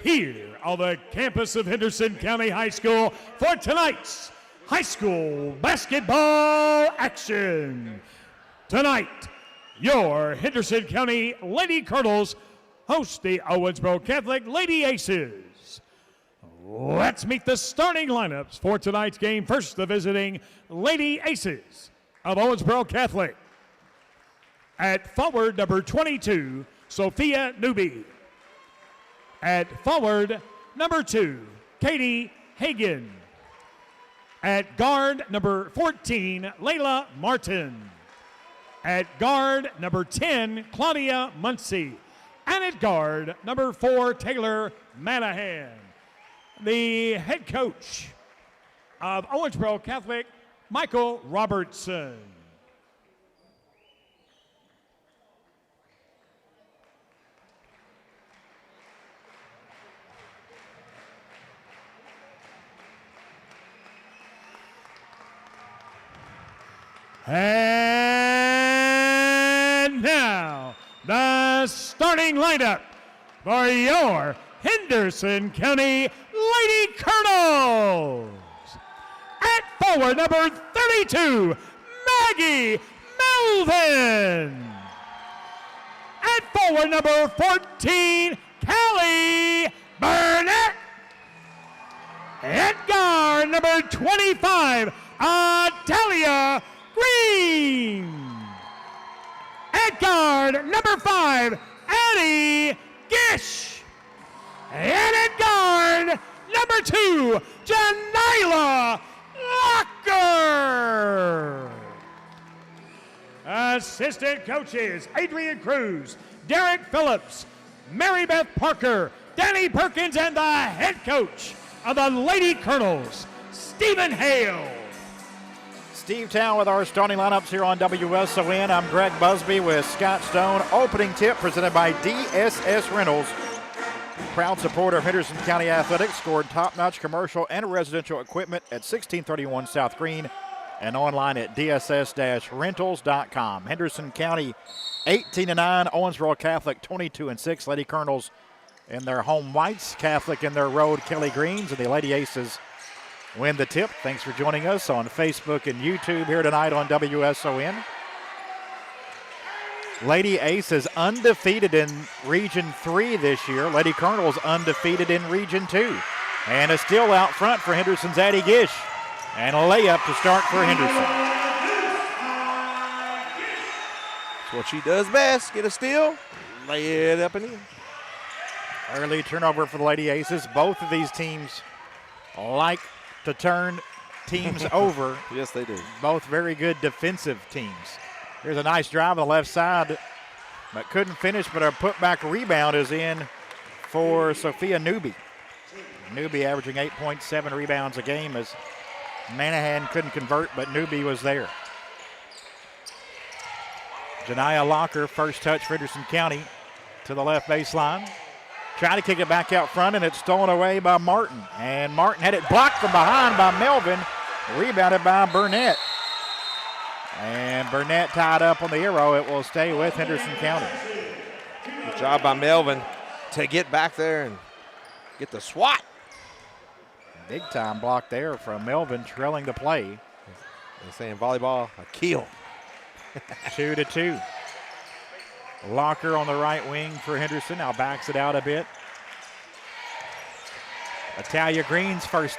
here on the campus of Henderson County High School for tonight's high school basketball action. Tonight, your Henderson County Lady Colonels host the Owensboro Catholic Lady Aces. Let's meet the starting lineups for tonight's game. First, the visiting Lady Aces of Owensboro Catholic. At forward, number 22, Sophia Newby. At forward, number 2, Katie Hagan. At guard, number 14, Layla Martin. At guard, number 10, Claudia Muncie. And at guard, number 4, Taylor Manahan. The head coach of Owensboro Catholic, Michael Robertson. And now, the starting lineup for your Henderson County Lady Colonels. At forward, number 32, Maggie Melvin. At forward, number 14, Callie Burnett. At guard, number 25, Adalia Green. At guard, number 5, Addie Gish. And at guard, number 2, Janila Locker. Assistant coaches, Adrian Cruz, Derek Phillips, Mary Beth Parker, Danny Perkins, and the head coach of the Lady Colonels, Stephen Hale. Steve Town with our starting lineups here on WSON. I'm Greg Busby with Scott Stone. Opening tip presented by DSS Rentals. Proud supporter of Henderson County Athletics, scored top-notch commercial and residential equipment at 1631 South Green and online at dss-rentals.com. Henderson County 18-9, Owensboro Catholic 22-6. Lady Colonels in their home whites, Catholic in their road Kelly Greens, and the Lady Aces win the tip. Thanks for joining us on Facebook and YouTube here tonight on WSON. Lady Aces undefeated in Region 3 this year. Lady Colonels undefeated in Region 2. And is still out front for Henderson's Addie Gish. And a layup to start for Henderson. That's what she does best. Get a steal, lay it up and in. Early turnover for the Lady Aces. Both of these teams like to turn teams over. Yes, they do. Both very good defensive teams. Here's a nice drive on the left side, but couldn't finish, but a putback rebound is in for Sophia Newby. Newby averaging 8.7 rebounds a game as Manahan couldn't convert, but Newby was there. Janiyah Locker, first touch for Henderson County to the left baseline. Trying to kick it back out front, and it's stolen away by Martin. And Martin had it blocked from behind by Melvin, rebounded by Burnett. And Burnett tied up on the arrow. It will stay with Henderson County. Good job by Melvin to get back there and get the swat. Big time block there from Melvin, trailing the play. They're saying volleyball, a kill. 2-2. Locker on the right wing for Henderson. Now backs it out a bit. Italia Green's first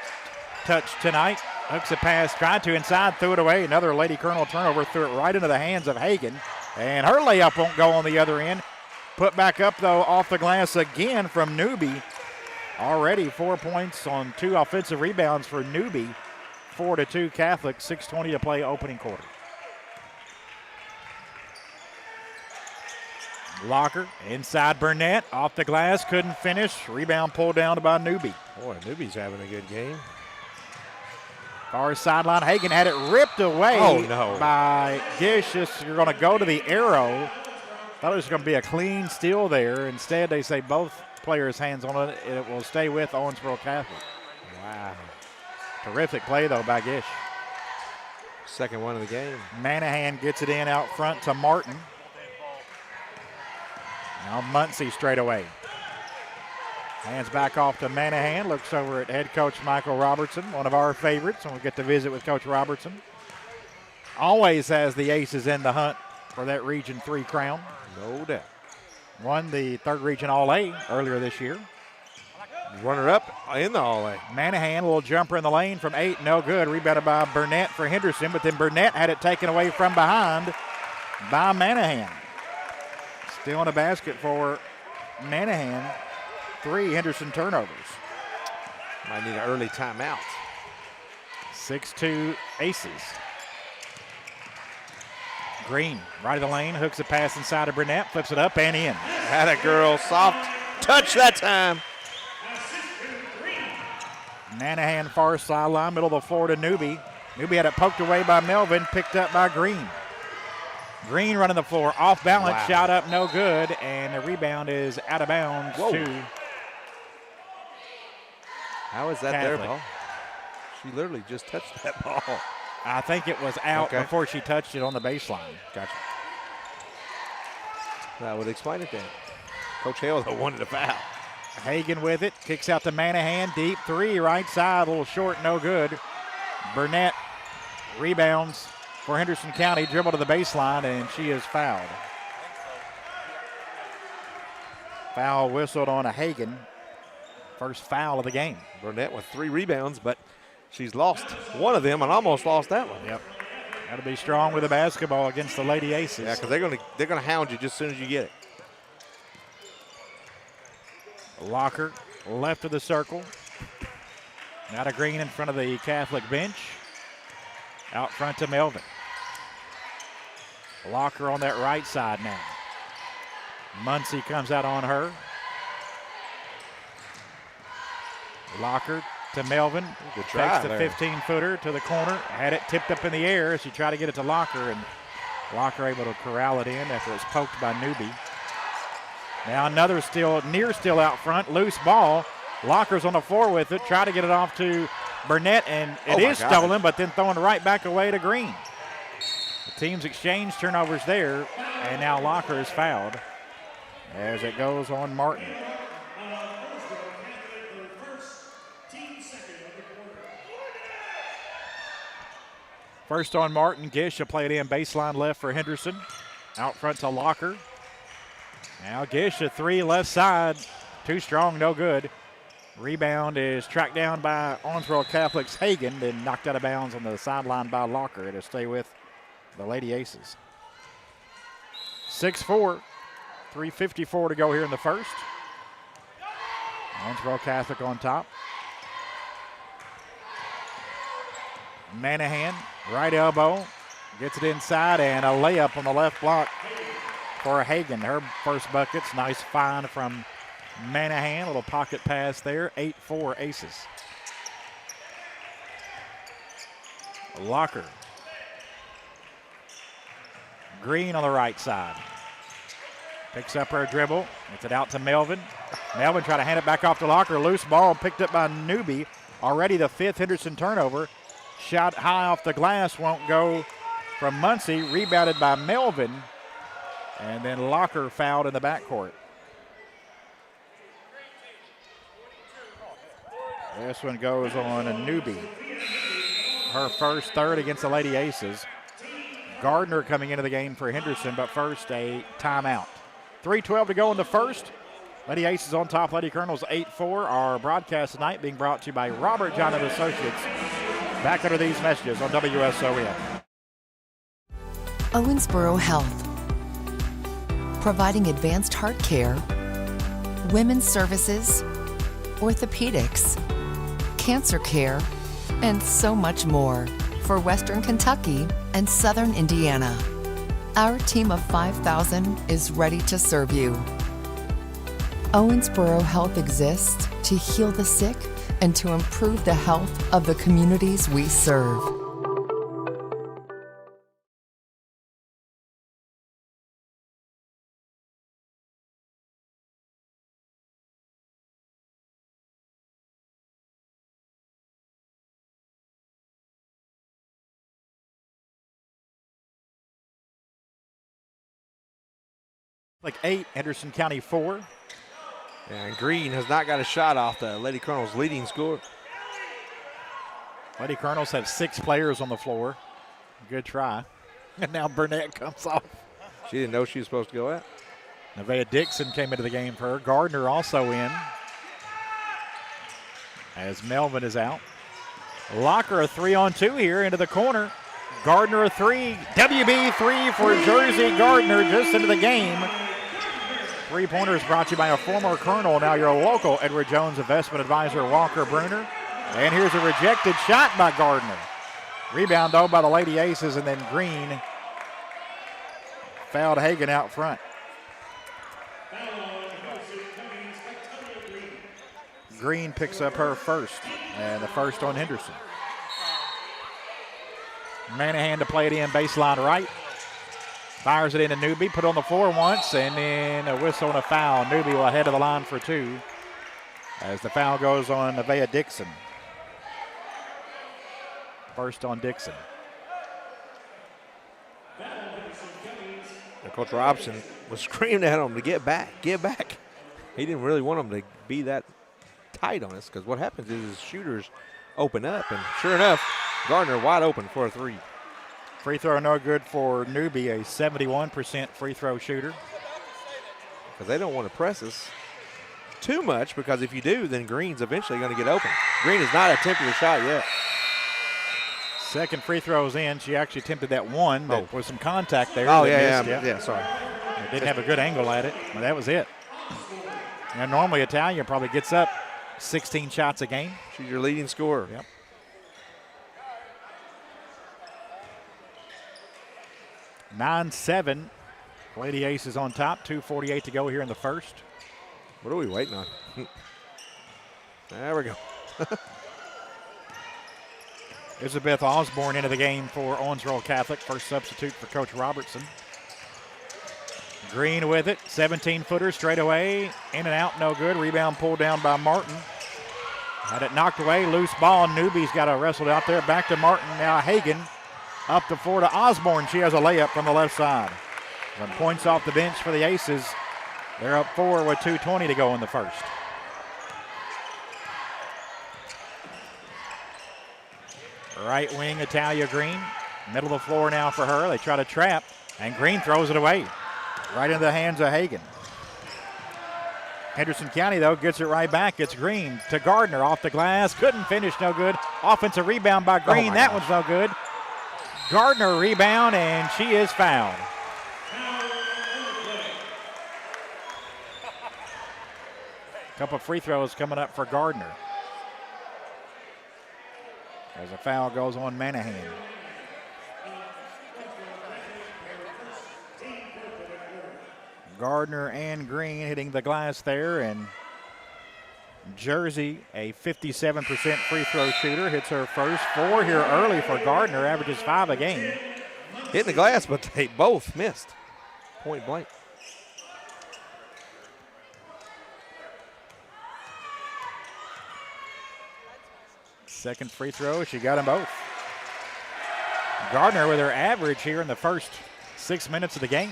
touch tonight. Hooks a pass, tried to inside, threw it away. Another Lady Colonel turnover, threw it right into the hands of Hagan. And her layup won't go on the other end. Put back up, though, off the glass again from Newby. Already 4 points on 2 offensive rebounds for Newby. 4-2 Catholic, 6:20 to play opening quarter. Locker inside Burnett, off the glass, couldn't finish. Rebound pulled down by Newby. Boy, Newby's having a good game. Far sideline, Hagan had it ripped away by Gish. You're going to go to the arrow. Thought it was going to be a clean steal there. Instead, they say both players' hands on it. It will stay with Owensboro Catholic. Wow. Terrific play, though, by Gish. Second one of the game. Manahan gets it in out front to Martin. Now Muncie straight away. Hands back off to Manahan. Looks over at head coach Michael Robertson, one of our favorites, and we'll get to visit with Coach Robertson. Always has the Aces in the hunt for that Region 3 crown. No doubt. Won the 3rd Region All-A earlier this year. Runner-up in the All-A. Manahan, little jumper in the lane from 8, no good. Rebounded by Burnett for Henderson, but then Burnett had it taken away from behind by Manahan. Still in a basket for Manahan. 3 Henderson turnovers. Might need an early timeout. 6-2 Aces. Green, right of the lane, hooks a pass inside of Burnett, flips it up and in. Had a girl, soft touch that time. Manahan far sideline, middle of the floor to Newby. Newby had it poked away by Melvin, picked up by Green. Green running the floor, off balance, Wow. shot up, no good, and the rebound is out of bounds to How is that Catholic. their ball? She literally just touched that ball. I think it was out Okay. before she touched it on the baseline. Gotcha. That would explain it then. Coach Hale wanted a foul. Hagan with it, kicks out to Manahan, deep 3, right side, a little short, no good. Burnett rebounds for Henderson County, dribble to the baseline, and she is fouled. Foul whistled on a Hagan. First foul of the game. Burnett with 3 rebounds, but she's lost one of them and almost lost that one. Yep. Got to be strong with the basketball against the Lady Aces. Yeah, because they're gonna hound you just as soon as you get it. Locker left of the circle. Now to Green in front of the Catholic bench. Out front to Melvin. Locker on that right side now. Muncie comes out on her. Locker to Melvin. Good try Takes the there. 15-footer to the corner. Had it tipped up in the air as she tried to get it to Locker, and Locker able to corral it in after it's poked by Newby. Now another near steal out front. Loose ball. Locker's on the floor with it. Try to get it off to Burnett, and it is stolen, but then thrown right back away to Green. The teams exchange turnovers there, and now Locker is fouled as it goes on Martin. First on Martin. Gish will play it in baseline left for Henderson. Out front to Locker. Now Gish, a 3 left side. Too strong, no good. Rebound is tracked down by Owensboro Catholic's Hagan, then knocked out of bounds on the sideline by Locker. It'll stay with the Lady Aces. 6-4, 3:54 to go here in the first. Owensboro Catholic on top. Manahan, right elbow, gets it inside, and a layup on the left block for Hagan. Her first buckets, nice find from Manahan, a little pocket pass there, 8-4 Aces. Locker. Green on the right side. Picks up her dribble, gets it out to Melvin. Melvin trying to hand it back off to Locker. Loose ball picked up by Newby. Already the 5th Henderson turnover. Shot high off the glass, won't go from Muncie. Rebounded by Melvin. And then Locker fouled in the backcourt. This one goes on a Newby. Her first, third against the Lady Aces. Gardner coming into the game for Henderson, but first a timeout. 3:12 to go in the first. Lady Aces on top, Lady Colonels 8-4. Our broadcast tonight being brought to you by Robert John and Associates. Back under these messages on WSON. Owensboro Health, providing advanced heart care, women's services, orthopedics, cancer care, and so much more for Western Kentucky and Southern Indiana. Our team of 5,000 is ready to serve you. Owensboro Health exists to heal the sick and to improve the health of the communities we serve. Like 8, Henderson County 4. And Green has not got a shot off the Lady Colonels' leading scorer. Lady Colonels have 6 players on the floor. Good try. And now Burnett comes off. She didn't know she was supposed to go out. Nevaeh Dixon came into the game for her. Gardner also in, as Melvin is out. Locker a 3-on-2 here into the corner. Gardner a 3. WB 3 for Jersey Gardner just into the game. 3-pointers brought to you by a former Colonel, now your local Edward Jones investment advisor, Walker Bruner. And here's a rejected shot by Gardner. Rebound, though, by the Lady Aces, and then Green fouled Hagan out front. Green picks up her first, and the first on Henderson. Manahan to play it in baseline right. Fires it into Newby, put on the floor once, and then a whistle and a foul. Newby will head of the line for 2 as the foul goes on Nevaeh Dixon. First on Dixon. And Coach Robson was screaming at him to get back, get back. He didn't really want him to be that tight on us, because what happens is his shooters open up, and sure enough, Gardner wide open for a 3. Free throw no good for Newby, a 71% free throw shooter. Because they don't want to press us too much, because if you do, then Green's eventually going to get open. Green has not attempted a shot yet. Second free throw's in. She actually attempted that one, but with some contact there. Oh, yeah, sorry. Didn't have a good angle at it, but that was it. And normally Italian probably gets up 16 shots a game. She's your leading scorer. Yep. (9-7). Lady Aces on top. 2:48 to go here in the first. What are we waiting on? There we go. Elizabeth Osborne into the game for Owensboro Catholic. First substitute for Coach Robertson. Green with it. 17-footer straight away. In and out, no good. Rebound pulled down by Martin. Had it knocked away. Loose ball. Newby's got it wrestled out there. Back to Martin. Now Hagan. Up the floor to Osborne. She has a layup from the left side. Some points off the bench for the Aces. They're up 4 with 2:20 to go in the first. Right wing, Italia Green. Middle of the floor now for her. They try to trap, and Green throws it away. Right into the hands of Hagan. Henderson County, though, gets it right back. It's Green to Gardner off the glass. Couldn't finish, no good. Offensive rebound by Green. That one's no good. Gardner rebound, and she is fouled. Couple free throws coming up for Gardner. As a foul goes on Manahan. Gardner and Green hitting the glass there, and Jersey, a 57% free throw shooter, hits her first 4 here early for Gardner, averages 5 a game. Hitting the glass, but they both missed. Point blank. Second free throw, she got them both. Gardner with her average here in the first 6 minutes of the game.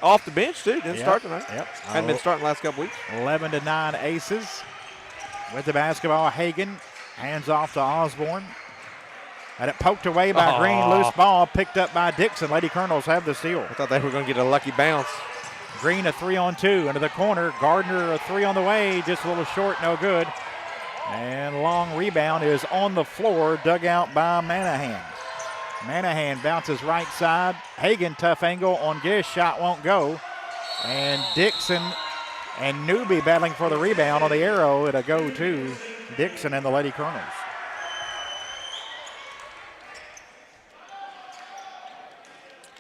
Off the bench, too. Didn't start tonight. Yep. Hadn't been starting the last couple weeks. 11-9 Aces. With the basketball, Hagan hands off to Osborne. Had it poked away by Green. Loose ball picked up by Dixon. Lady Colonels have the steal. I thought they were going to get a lucky bounce. Green a 3-on-2 into the corner. Gardner a 3 on the way. Just a little short, no good. And long rebound is on the floor, dug out by Manahan. Manahan bounces right side. Hagan, tough angle on Gish. Shot won't go. And Dixon and Newby battling for the rebound on the arrow. It'll go to Dixon and the Lady Colonels.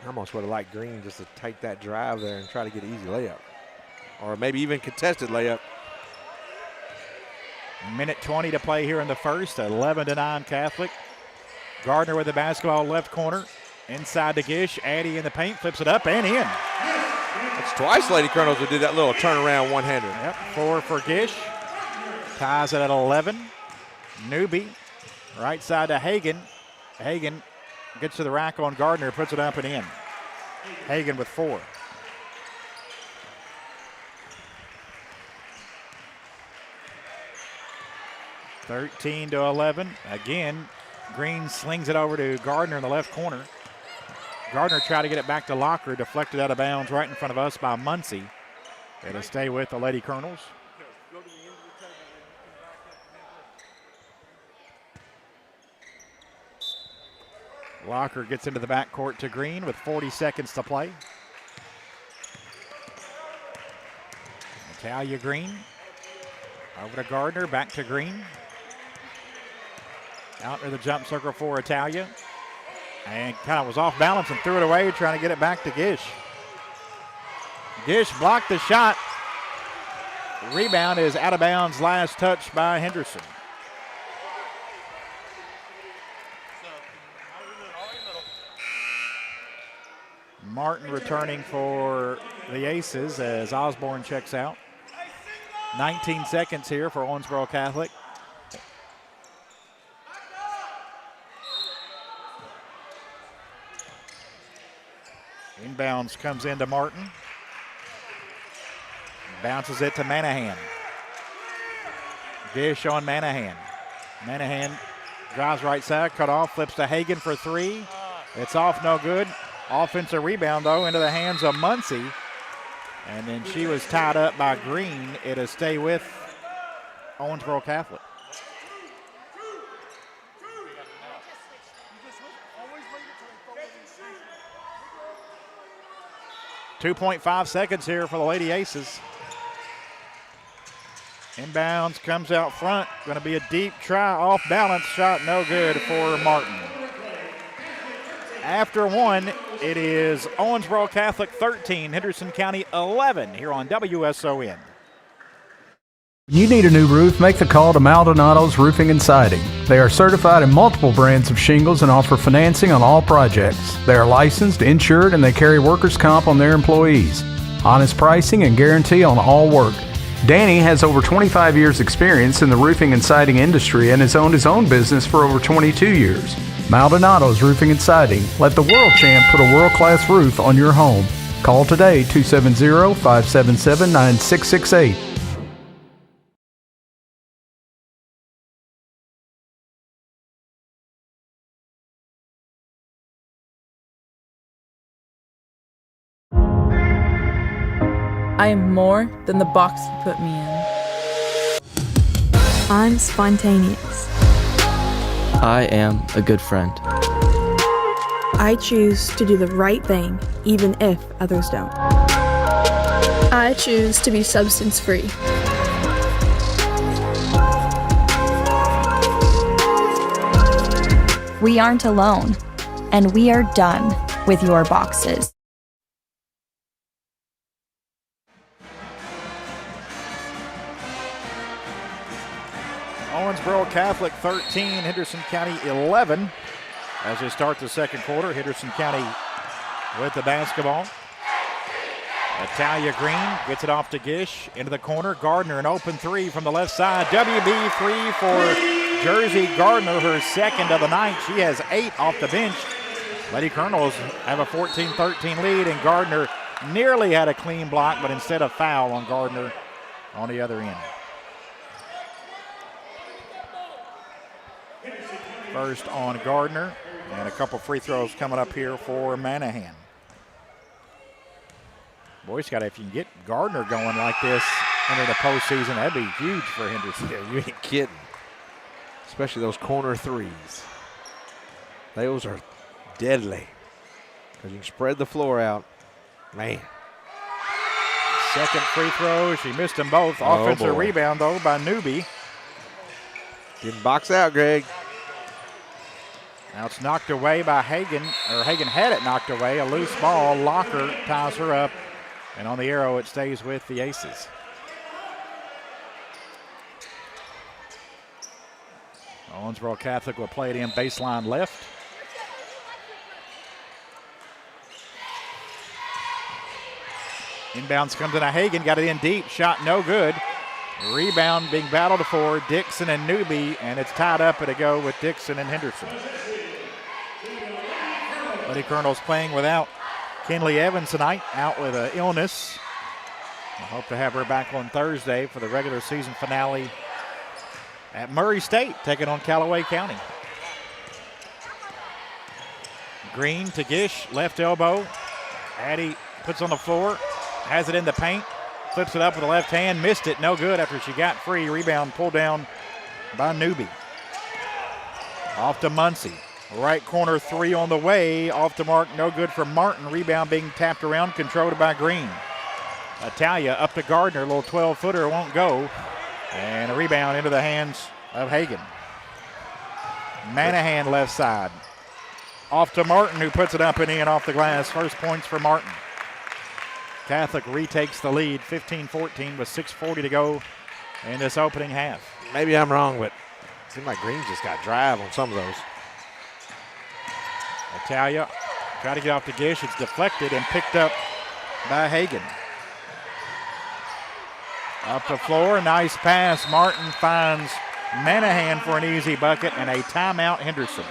I almost would have liked Green just to take that drive there and try to get an easy layup. Or maybe even contested layup. Minute 20 to play here in the first. 11-9 Catholic. Gardner with the basketball left corner. Inside to Gish. Addy in the paint. Flips it up and in. It's twice Lady Colonels who did that little turnaround one-hander. Yep, 4 for Gish. Ties it at 11. Newby. Right side to Hagan. Hagan gets to the rack on Gardner. Puts it up and in. Hagan with 4. 13-11. Again, Green slings it over to Gardner in the left corner. Gardner tried to get it back to Locker, deflected out of bounds right in front of us by Muncie. It'll stay with the Lady Colonels. Locker gets into the backcourt to Green with 40 seconds to play. Natalia Green over to Gardner, back to Green. Out near the jump circle for Italia. And kind of was off balance and threw it away, trying to get it back to Gish. Gish blocked the shot. Rebound is out of bounds, last touch by Henderson. Martin returning for the Aces as Osborne checks out. 19 seconds here for Owensboro Catholic. Inbounds comes into Martin. Bounces it to Manahan. Gish on Manahan. Manahan drives right side, cut off, flips to Hagan for three. It's off, no good. Offensive rebound, though, into the hands of Muncie. And then she was tied up by Green. It'll stay with Owensboro Catholic. .5 seconds here for the Lady Aces. Inbounds comes out front. Going to be a deep try, off balance shot, no good for Martin. After one, it is Owensboro Catholic 13, Henderson County 11 here on WSON. You need a new roof? Make the call to Maldonado's Roofing and Siding. They are certified in multiple brands of shingles and offer financing on all projects. They are licensed, insured, and they carry workers' comp on their employees. Honest pricing and guarantee on all work. Danny has over 25 years experience in the roofing and siding industry and has owned his own business for over 22 years. Maldonado's Roofing and Siding. Let the world champ put a world-class roof on your home. Call today, 270-577-9668. I am more than the box you put me in. I'm spontaneous. I am a good friend. I choose to do the right thing, even if others don't. I choose to be substance-free. We aren't alone, and we are done with your boxes. Owensboro Catholic 13, Henderson County 11. As they start the second quarter, Henderson County with the basketball. Natalia Green gets it off to Gish, into the corner. Gardner, an open three from the left side. WB three for Jersey Gardner, her second of the night. She has 8 off the bench. Lady Colonels have a 14-13 lead, and Gardner nearly had a clean block, but instead a foul on Gardner on the other end. First on Gardner, and a couple free throws coming up here for Manahan. Boy, Scott, if you can get Gardner going like this into the postseason, that'd be huge for Henderson. Yeah, you ain't kidding. Especially those corner threes. Those are deadly. Because you can spread the floor out. Man. Second free throw, she missed them both. Offensive rebound, though, by Newby. Didn't box out, Greg. Now it's knocked away by Hagan, or Hagan had it knocked away. A loose ball. Locker ties her up, and on the arrow it stays with the Aces. Owensboro Catholic will play it in baseline left. Inbounds comes into Hagan, got it in deep, shot no good. Rebound being battled for Dixon and Newby, and it's tied up at a go with Dixon and Henderson. Lady Colonels playing without Kinley Evans tonight, out with an illness. I hope to have her back on Thursday for the regular season finale at Murray State, taking on Callaway County. Green to Gish, left elbow. Addie puts on the floor, has it in the paint, flips it up with the left hand, missed it, no good after she got free. Rebound pulled down by Newby. Off to Muncie. Right corner three on the way, off the mark, no good for Martin. Rebound being tapped around, controlled by Green. Italia up to Gardner, a little 12-footer, won't go. And a rebound into the hands of Hagan. Manahan left side. Off to Martin, who puts it up and in off the glass. First points for Martin. Catholic retakes the lead, 15-14 with 6:40 to go in this opening half. Maybe I'm wrong, but it seems like Green just got drive on some of those. Italia try to get off to Gish. It's deflected and picked up by Hagan. Up the floor, nice pass. Martin finds Manahan for an easy bucket and a timeout Henderson.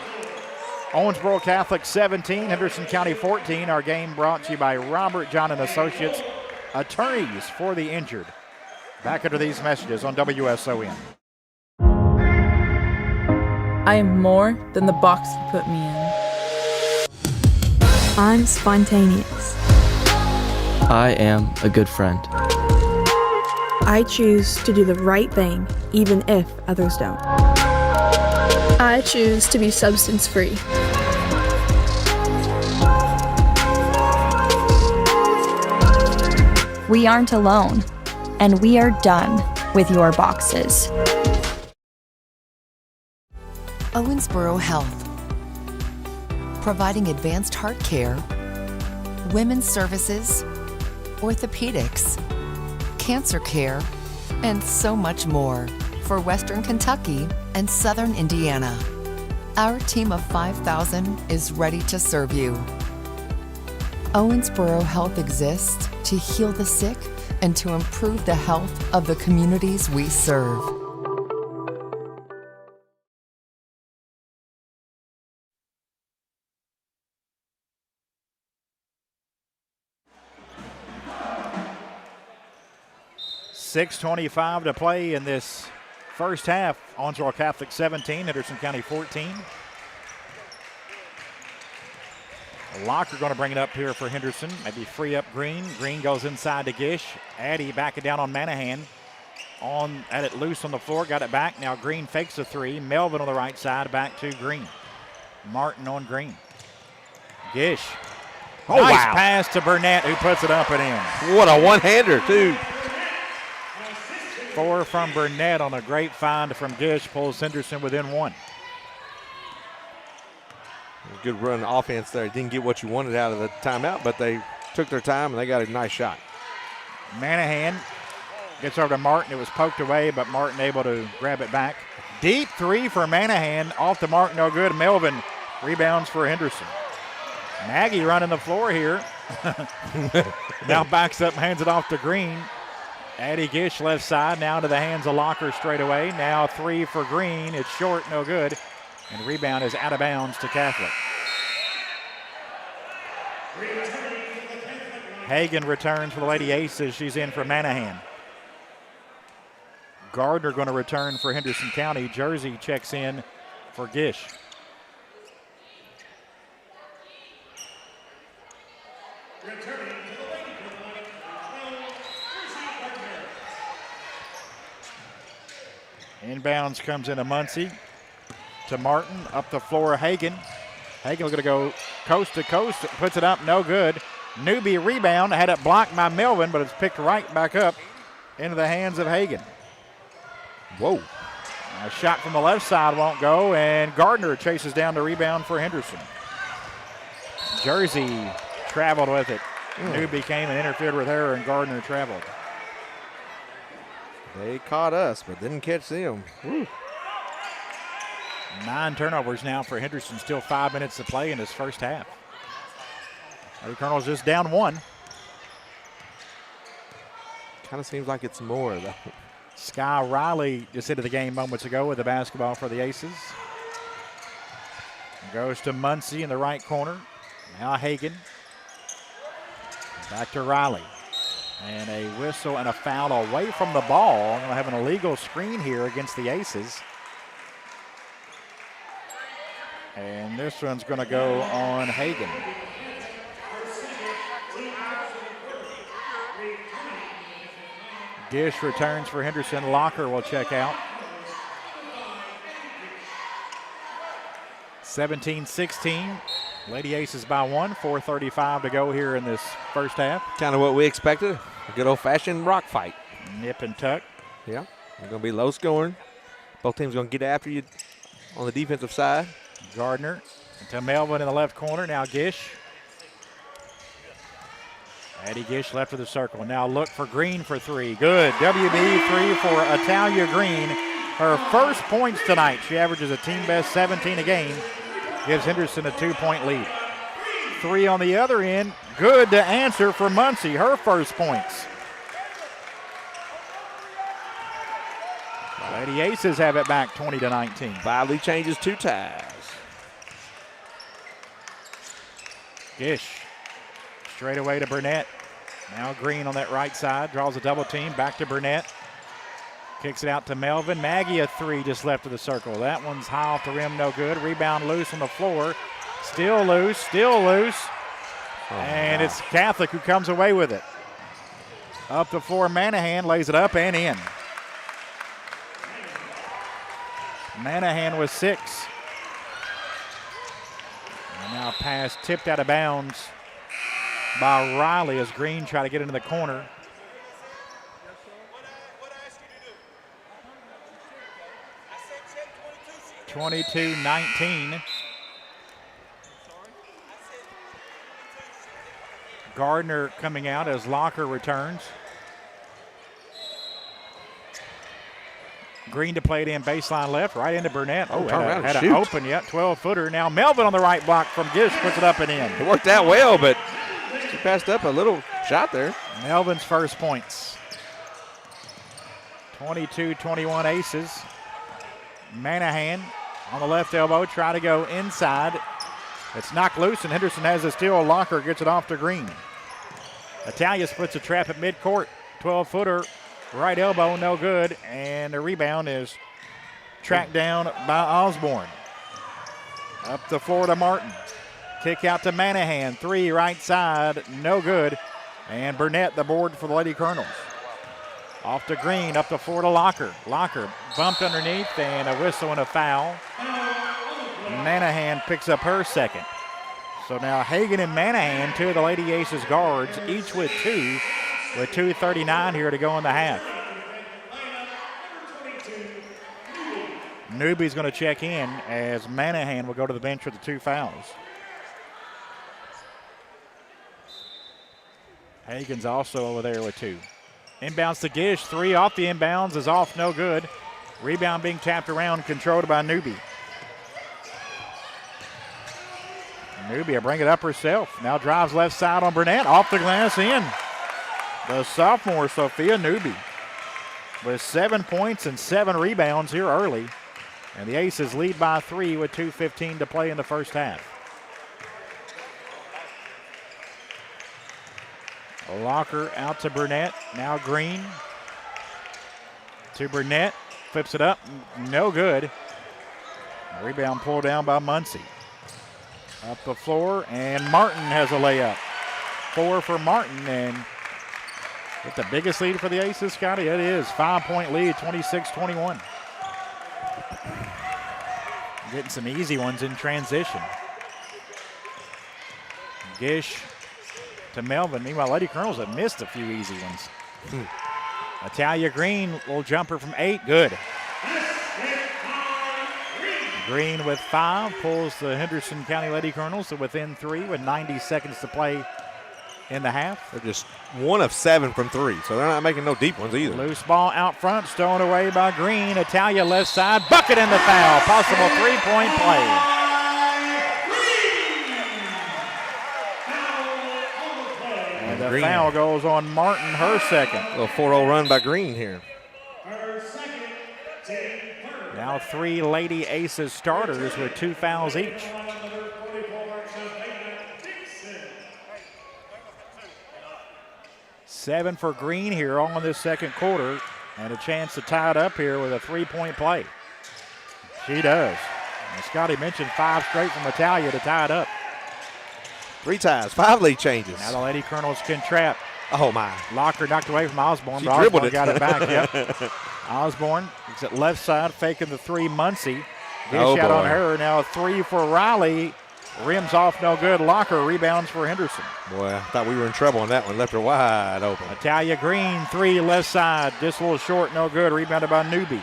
Owensboro Catholic 17, Henderson County 14. Our game brought to you by Robert John & Associates, attorneys for the injured. Back after these messages on WSON. I am more than the box you put me in. I'm spontaneous. I am a good friend. I choose to do the right thing, even if others don't. I choose to be substance free. We aren't alone, and we are done with your boxes. Owensboro Health. Providing advanced heart care, women's services, orthopedics, cancer care, and so much more for Western Kentucky and Southern Indiana. Our team of 5,000 is ready to serve you. Owensboro Health exists to heal the sick and to improve the health of the communities we serve. .6:25 to play in this first half. Owensboro Catholic 17, Henderson County 14. Locker going to bring it up here for Henderson. Maybe free up Green. Green goes inside to Gish. Addy back it down on Manahan. Had it loose on the floor, got it back. Now Green fakes a three. Melvin on the right side, back to Green. Martin on Green. Gish. Nice pass to Burnett, who puts it up and in. What a one-hander, too. 4 from Burnett on a great find from Gish, pulls Henderson within 1. Good run offense there. Didn't get what you wanted out of the timeout, but they took their time and they got a nice shot. Manahan gets over to Martin. It was poked away, but Martin able to grab it back. Deep three for Manahan. Off the mark, no good. Melvin rebounds for Henderson. Maggie running the floor here. Now backs up, hands it off to Green. Addie Gish left side, now to the hands of Locker straight away. Now three for Green. It's short, no good. And rebound is out of bounds to Catholic. Hagan returns for the Lady Aces. She's in for Manahan. Gardner going to return for Henderson County. Jersey checks in for Gish. Inbounds comes into Muncie. To Martin, up the floor, Hagan. Hagan's going to go coast to coast, puts it up, no good. Newby rebound, had it blocked by Melvin, but it's picked right back up into the hands of Hagan. Whoa. A shot from the left side won't go, and Gardner chases down the rebound for Henderson. Jersey traveled with it. Newby came and interfered with her, and Gardner traveled. They caught us, but didn't catch them. Woo. 9 turnovers now for Henderson. Still 5 minutes to play in this first half. The Colonel's just down 1. Kind of seems like it's more, though. Sky Riley just into the game moments ago with the basketball for the Aces. Goes to Muncie in the right corner. Now Hagan. Back to Riley. And a whistle and a foul away from the ball. We'll have an illegal screen here against the Aces. And this one's going to go on Hagan. Gish returns for Henderson. Locker will check out. 17-16. Lady Aces by 1. 4:35 to go here in this first half. Kind of what we expected. A good old-fashioned rock fight. Nip and tuck. Yeah. It's going to be low scoring. Both teams going to get after you on the defensive side. Gardner to Melvin in the left corner. Now Gish. Addie Gish left of the circle. Now look for Green for 3. Good. WB 3 for Italia Green. Her first points tonight. She averages a team best 17 a game. Gives Henderson a 2-point lead. 3 on the other end. Good to answer for Muncie. Her first points. Lady Aces have it back 20-19. 5 lead changes, 2 ties. Gish. Straight away to Burnett. Now Green on that right side. Draws a double team. Back to Burnett. Kicks it out to Melvin. Maggie a 3 just left of the circle. That one's high off the rim, no good. Rebound loose on the floor. Still loose, still loose. And it's Catholic who comes away with it. Up the floor, Manahan lays it up and in. Manahan with 6. And now pass tipped out of bounds by Riley as Green try to get into the corner. (22-19). Gardner coming out as Locker returns. Green to play it in baseline left, right into Burnett. Oh, had an open, 12-footer. Now Melvin on the right block from Gish puts it up and in. It worked out well, but she passed up a little shot there. Melvin's first points. 22-21 Aces. Manahan on the left elbow, try to go inside. It's knocked loose, and Henderson has a steal. Locker gets it off to Green. Italia splits a trap at midcourt. 12-footer, right elbow, no good. And the rebound is tracked down by Osborne. Up the floor to Martin. Kick out to Manahan. 3 right side, no good. And Burnett the board for the Lady Colonels. Off to Green, up the floor to Locker. Locker bumped underneath and a whistle and a foul. Manahan picks up her second. So now Hagan and Manahan, 2 of the Lady Aces guards, each with 2, with 2:39 here to go in the half. Newby's going to check in as Manahan will go to the bench with the 2 fouls. Hagan's also over there with 2. Inbounds to Gish, 3 off the inbounds is off, no good. Rebound being tapped around, controlled by Newby. Newby will bring it up herself. Now drives left side on Burnett, off the glass in. The sophomore Sophia Newby with 7 points and 7 rebounds here early. And the Aces lead by 3 with 2:15 to play in the first half. Locker out to Burnett. Now Green to Burnett. Flips it up. No good. Rebound pulled down by Muncie. Up the floor, and Martin has a layup. 4 for Martin, and with the biggest lead for the Aces, Scotty, it is. 5-point lead, 26-21. Getting some easy ones in transition. Gish to Melvin. Meanwhile, Lady Colonels have missed a few easy ones. Italia Green, little jumper from 8, good. Green with 5 pulls the Henderson County Lady Colonels to within 3 with 90 seconds to play in the half. They're just 1 of 7 from 3, so they're not making no deep ones either. Loose ball out front, stolen away by Green. Italia left side, bucket in the foul. Possible 3-point play. The Green. Foul goes on Martin, her second. A little 4-0 run by Green here. Now 3 Lady Aces starters with 2 fouls each. Seven for Green here all in this second quarter, and a chance to tie it up here with a 3-point play. She does. And Scotty mentioned 5 straight from Italia to tie it up. 3 ties, 5 lead changes. Now the Lady Colonels can trap. Oh, my. Locker knocked away from Osborne. She but dribbled Osborne it. got it back. Yep. Osborne is at left side, faking the 3. Muncie. Dish Oh, out on boy. her. Now a 3 for Riley. Rims off, no good. Locker rebounds for Henderson. Boy, I thought we were in trouble on that one. Left her wide open. Italia Green, 3 left side. Just a little short, no good. Rebounded by Newby.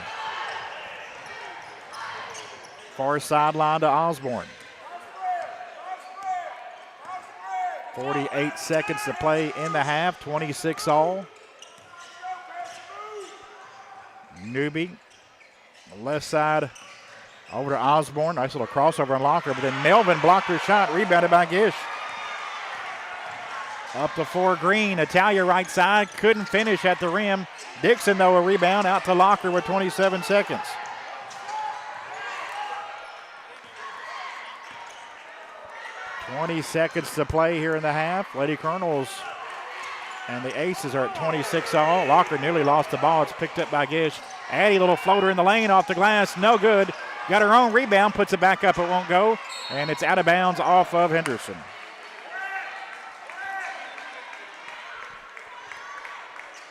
Far sideline to Osborne. 48 seconds to play in the half, 26 all. Newby, the left side over to Osborne. Nice little crossover and Locker, but then Melvin blocked her shot, rebounded by Gish. Up the floor, Green. Italia right side, couldn't finish at the rim. Dixon, though, a rebound out to Locker with 27 seconds. .20 to play here in the half. Lady Colonels and the Aces are at 26 all. Locker nearly lost the ball. It's picked up by Gish. Addie, little floater in the lane off the glass. No good. Got her own rebound. Puts it back up. It won't go. And it's out of bounds off of Henderson.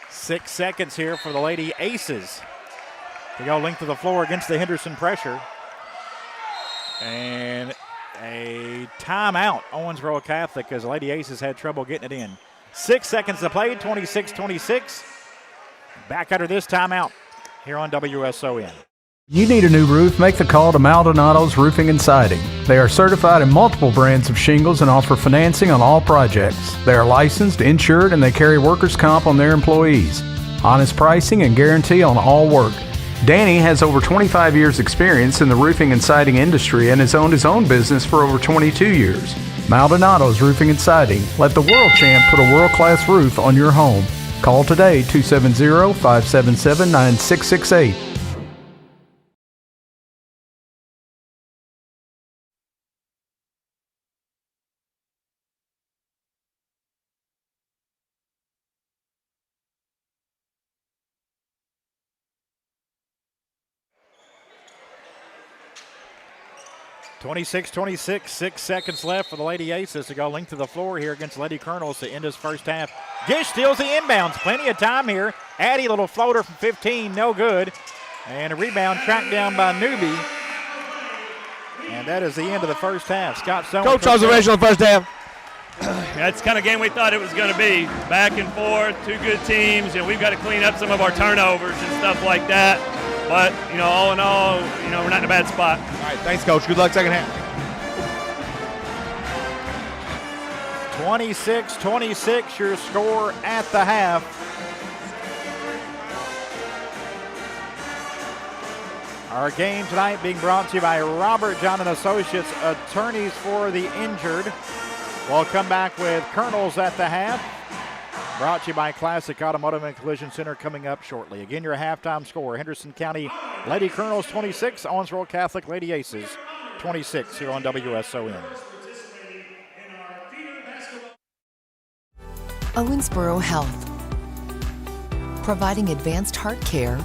Six seconds here for the Lady Aces to go length of the floor against the Henderson pressure. And a timeout, Owensboro Catholic, as Lady Aces had trouble getting it in. 6 seconds to play, 26-26. Back after this timeout here on WSON. You need a new roof? Make the call to Maldonado's Roofing and Siding. They are certified in multiple brands of shingles and offer financing on all projects. They are licensed, insured, and they carry workers' comp on their employees. Honest pricing and guarantee on all work. Danny has over 25 years experience in the roofing and siding industry and has owned his own business for over 22 years. Maldonado's Roofing and Siding. Let the world champ put a world-class roof on your home. Call today, 270-577-9668. (26-26), 6 seconds left for the Lady Aces to go length of the floor here against Lady Colonels to end his first half. Gish steals the inbounds. Plenty of time here. Addie, little floater from 15, no good. And a rebound tracked down by Newby. And that is the end of the first half. Scott Stone. Coach, observation on the first half. That's the kind of game we thought it was going to be. Back and forth, 2 good teams, and we've got to clean up some of our turnovers and stuff like that. But, all in all, we're not in a bad spot. All right, thanks, Coach. Good luck second half. 26-26, your score at the half. Our game tonight being brought to you by Robert John & Associates, attorneys for the injured. We'll come back with Colonels at the half. Brought to you by Classic Automotive and Collision Center coming up shortly. Again, your halftime score, Henderson County Lady Colonels 26, Owensboro Catholic Lady Aces 26 here on WSON. Owensboro Health, providing advanced heart care,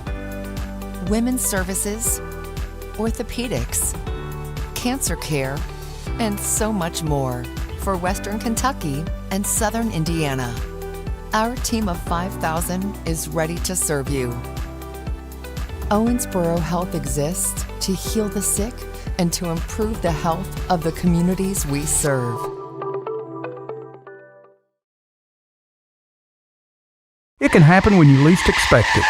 women's services, orthopedics, cancer care, and so much more for Western Kentucky and Southern Indiana. Our team of 5,000 is ready to serve you. Owensboro Health exists to heal the sick and to improve the health of the communities we serve. It can happen when you least expect it.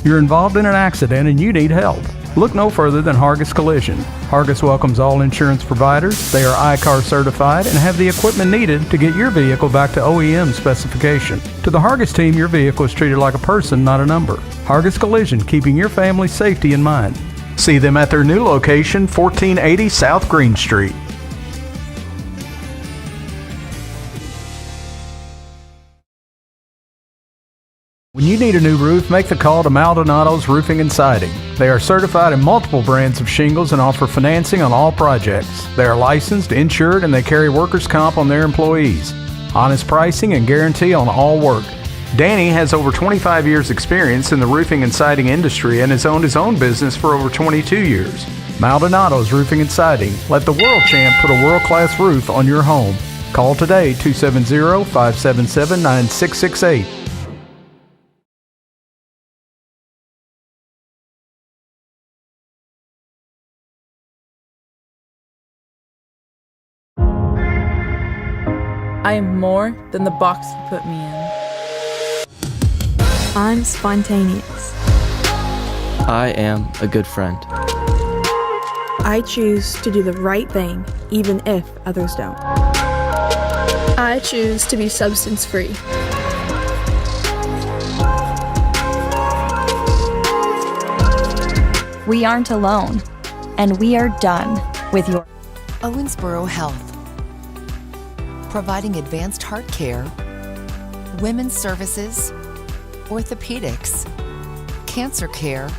You're involved in an accident and you need help. Look no further than Hargis Collision. Hargis welcomes all insurance providers. They are ICAR certified and have the equipment needed to get your vehicle back to OEM specification. To the Hargis team, your vehicle is treated like a person, not a number. Hargis Collision, keeping your family's safety in mind. See them at their new location, 1480 South Green Street. When you need a new roof, make the call to Maldonado's Roofing and Siding. They are certified in multiple brands of shingles and offer financing on all projects. They are licensed, insured, and they carry workers' comp on their employees. Honest pricing and guarantee on all work. Danny has over 25 years experience in the roofing and siding industry and has owned his own business for over 22 years. Maldonado's Roofing and Siding. Let the world champ put a world-class roof on your home. Call today, 270-577-9668. I am more than the box you put me in. I'm spontaneous. I am a good friend. I choose to do the right thing, even if others don't. I choose to be substance free. We aren't alone, and we are done with your Owensboro Health. Providing advanced heart care, women's services, orthopedics, cancer care,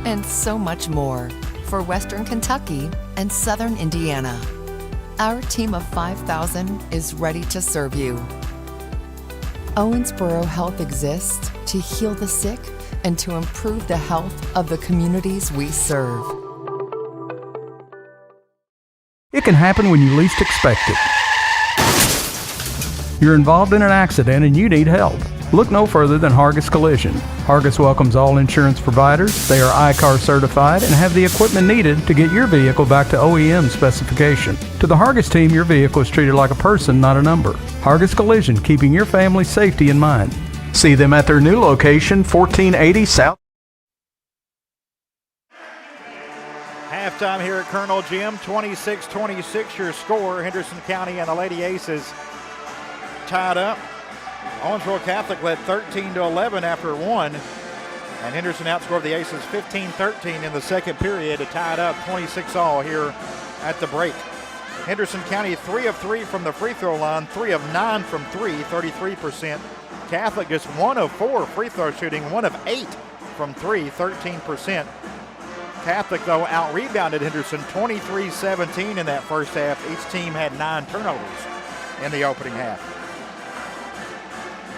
and so much more for Western Kentucky and Southern Indiana. Our team of 5,000 is ready to serve you. Owensboro Health exists to heal the sick and to improve the health of the communities we serve. It can happen when you least expect it. You're involved in an accident and you need help. Look no further than Hargis Collision. Hargis welcomes all insurance providers. They are ICAR certified and have the equipment needed to get your vehicle back to OEM specification. To the Hargis team, your vehicle is treated like a person, not a number. Hargis Collision, keeping your family's safety in mind. See them at their new location, 1480 South. Halftime here at Colonel Gym, 26-26 your score. Henderson County and the Lady Aces tied up. Owensboro Catholic led 13-11 after one, and Henderson outscored the Aces 15-13 in the second period to tie it up 26-all here at the break. Henderson County 3 of 3 from the free throw line, 3 of 9 from 3, 33%. Catholic just 1 of 4 free throw shooting, 1 of 8 from 3, 13%. Catholic, though, out-rebounded Henderson 23-17 in that first half. Each team had 9 turnovers in the opening half.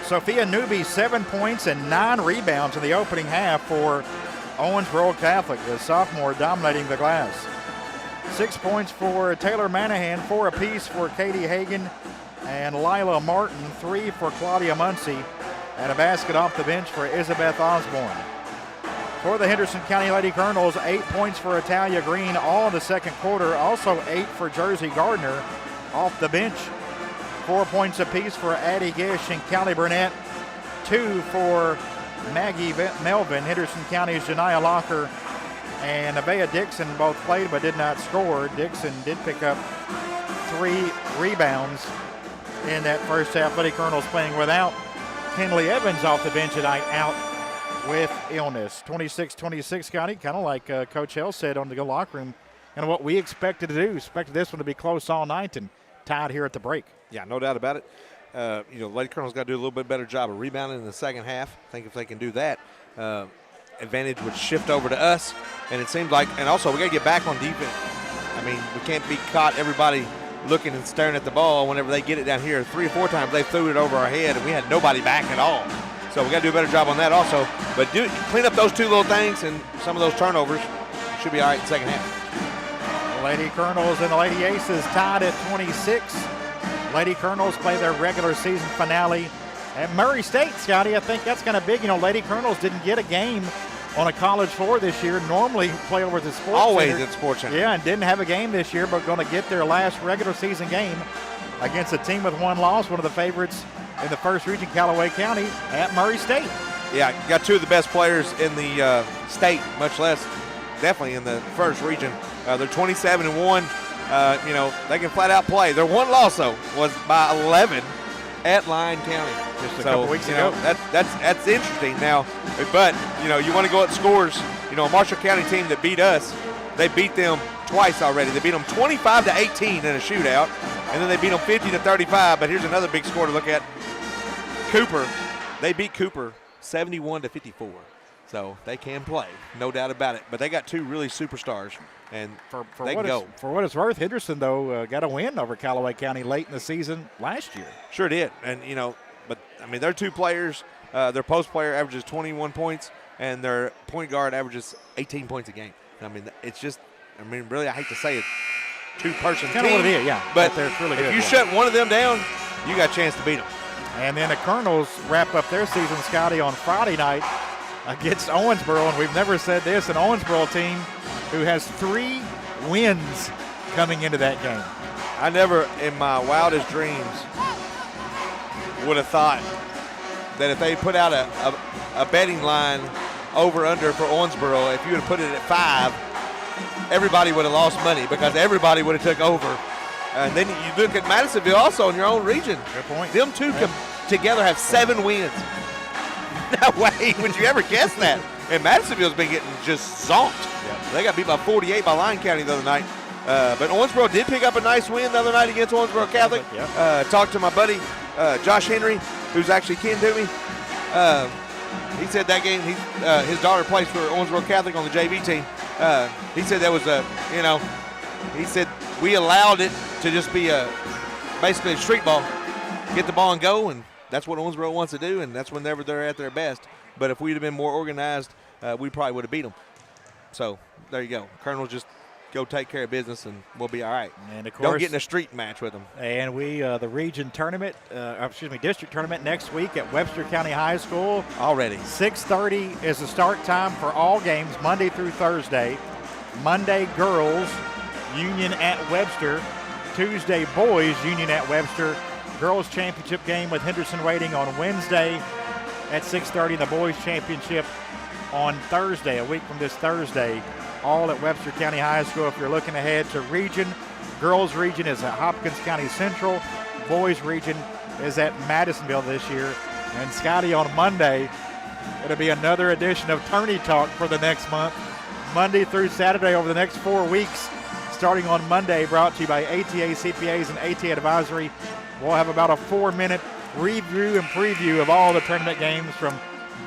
Sophia Newby, 7 points and 9 rebounds in the opening half for Owensboro Catholic, the sophomore dominating the glass. 6 points for Taylor Manahan, 4 apiece for Katie Hagan and Lila Martin, 3 for Claudia Muncie, and a basket off the bench for Isabeth Osborne. For the Henderson County Lady Colonels, 8 points for Italia Green all in the second quarter, also 8 for Jersey Gardner off the bench. 4 points apiece for Addie Gish and Callie Burnett. 2 for Maggie Melvin. Henderson County's Janiah Locker and Nevaeh Dixon both played but did not score. Dixon did pick up 3 rebounds in that first half. Lady Colonels playing without Henley Evans off the bench tonight, out with illness. 26-26, Scotty, kind of like Coach Hell said on the locker room, and what we expected to do. Expected this one to be close all night and tied here at the break. Yeah, no doubt about it. Lady Colonel's got to do a little bit better job of rebounding in the second half. I think if they can do that, advantage would shift over to us. And it seems like, and also we got to get back on defense. I mean, we can't be caught everybody looking and staring at the ball whenever they get it down here. 3 or 4 times they threw it over our head and we had nobody back at all. So we got to do a better job on that also. But clean up those 2 little things and some of those turnovers. Should be all right in the second half. Lady Colonels and the Lady Aces tied at 26. Lady Colonels play their regular season finale at Murray State, Scotty. I think that's kind of big. Lady Colonels didn't get a game on a college floor this year. Normally play over at the Sports Always Center. at Sports Center. Yeah, and didn't have a game this year, but going to get their last regular season game against a team with 1 loss, one of the favorites in the first region, Callaway County, at Murray State. Yeah, got 2 of the best players in the state, much less definitely in the first region. They're 27-1. They can flat out play. Their 1 loss, though, was by 11 at Lyon County. Just a couple weeks ago. That's interesting now. But, you want to go at scores. A Marshall County team that beat us, they beat them twice already. They beat them 25-18 in a shootout, and then they beat them 50-35. But here's another big score to look at. Cooper, they beat Cooper 71-54. So they can play, no doubt about it. But they got 2 really superstars, and they can go. For what it's worth, Henderson, though, got a win over Callaway County late in the season last year. Sure did. And, but, their 2 players, Their post player averages 21 points, and their point guard averages 18 points a game. I mean, it's just, really, I hate to say it, two-person team. Kind of what it is, yeah. But they're really good. If you shut one of them down, you got a chance to beat them. And then the Colonels wrap up their season, Scotty, on Friday night against Owensboro. And we've never said this, an Owensboro team who has 3 wins coming into that game. I never, in my wildest dreams, would have thought that if they put out a betting line over-under for Owensboro, if you would have put it at 5, everybody would have lost money because everybody would have took over. And then you look at Madisonville also in your own region. Good point. Them two together have 7 wins. No way would you ever guess that. And Madisonville's been getting just zonked. Yep. They got beat by 48 by Lyon County the other night. But Owensboro did pick up a nice win the other night against Owensboro Catholic. Yep. Talked to my buddy Josh Henry, who's actually kin to me. He said that game, his daughter plays for Owensboro Catholic on the JV team. He said that was he said we allowed it to just be basically a street ball. Get the ball and go, and that's what Owensboro wants to do, and that's whenever they're at their best. But if we'd have been more organized, we probably would have beat them. So there you go. Colonel, just go take care of business, and we'll be all right. And of course, don't get in a street match with them. And we the region tournament, district tournament next week at Webster County High School. Already 6:30 is the start time for all games, Monday through Thursday. Monday, girls, Union at Webster. Tuesday, boys, Union at Webster. Girls championship game with Henderson waiting on Wednesday at 6:30. The boys championship on Thursday, a week from this Thursday, all at Webster County High School. If you're looking ahead to region, girls region is at Hopkins County Central. Boys region is at Madisonville this year. And Scotty, on Monday, it'll be another edition of Tourney Talk for the next month. Monday through Saturday over the next 4 weeks. Starting on Monday, brought to you by ATA CPAs and ATA Advisory. We'll have about a 4-minute review and preview of all the tournament games from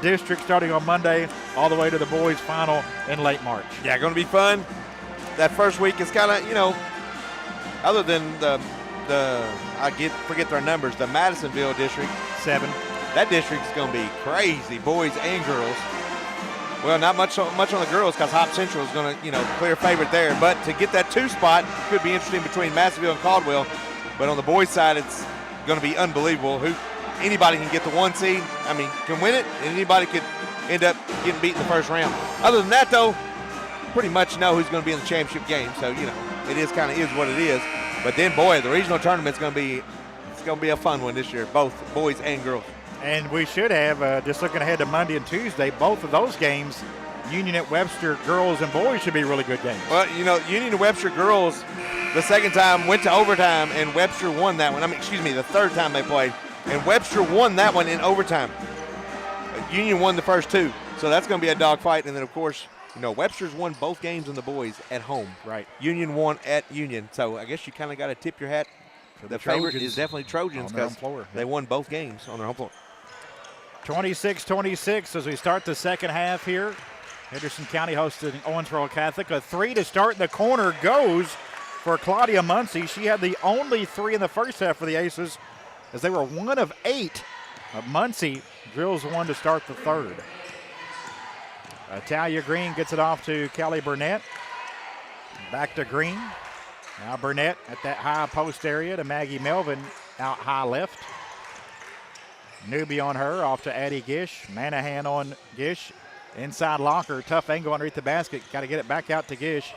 district starting on Monday all the way to the boys final in late March. Yeah, going to be fun. That first week is kind of, other than forget their numbers, the Madisonville district. 7. That district's going to be crazy, boys and girls. Well, not much on the girls because Hop Central is going to, clear favorite there. But to get that 2 spot could be interesting between Madisonville and Caldwell. But on the boys' side, it's going to be unbelievable. Anybody can get the 1 seed. Can win it, and anybody could end up getting beat in the first round. Other than that, though, pretty much know who's going to be in the championship game. So it is kind of is what it is. But then, boy, the regional tournament's going to be a fun one this year, both boys and girls. And we should have, just looking ahead to Monday and Tuesday, both of those games, Union at Webster girls and boys should be really good games. Well, Union and Webster girls, the second time went to overtime, and Webster won that one. The third time they played, and Webster won that one in overtime. Union won the first 2, so that's going to be a dogfight. And then, of course, Webster's won both games in the boys at home. Right. Union won at Union, so I guess you kind of got to tip your hat. The favorite is definitely Trojans because they won both games on their home floor. 26-26 as we start the second half here. Henderson County hosting Owensboro Catholic. A 3 to start in the corner goes for Claudia Muncie. She had the only 3 in the first half for the Aces as they were 1 of 8. Muncie drills 1 to start the third. Talia Green gets it off to Callie Burnett. Back to Green. Now Burnett at that high post area to Maggie Melvin out high left. Newby on her, off to Addie Gish. Manahan on Gish. Inside locker, tough angle underneath the basket. Got to get it back out to Gish.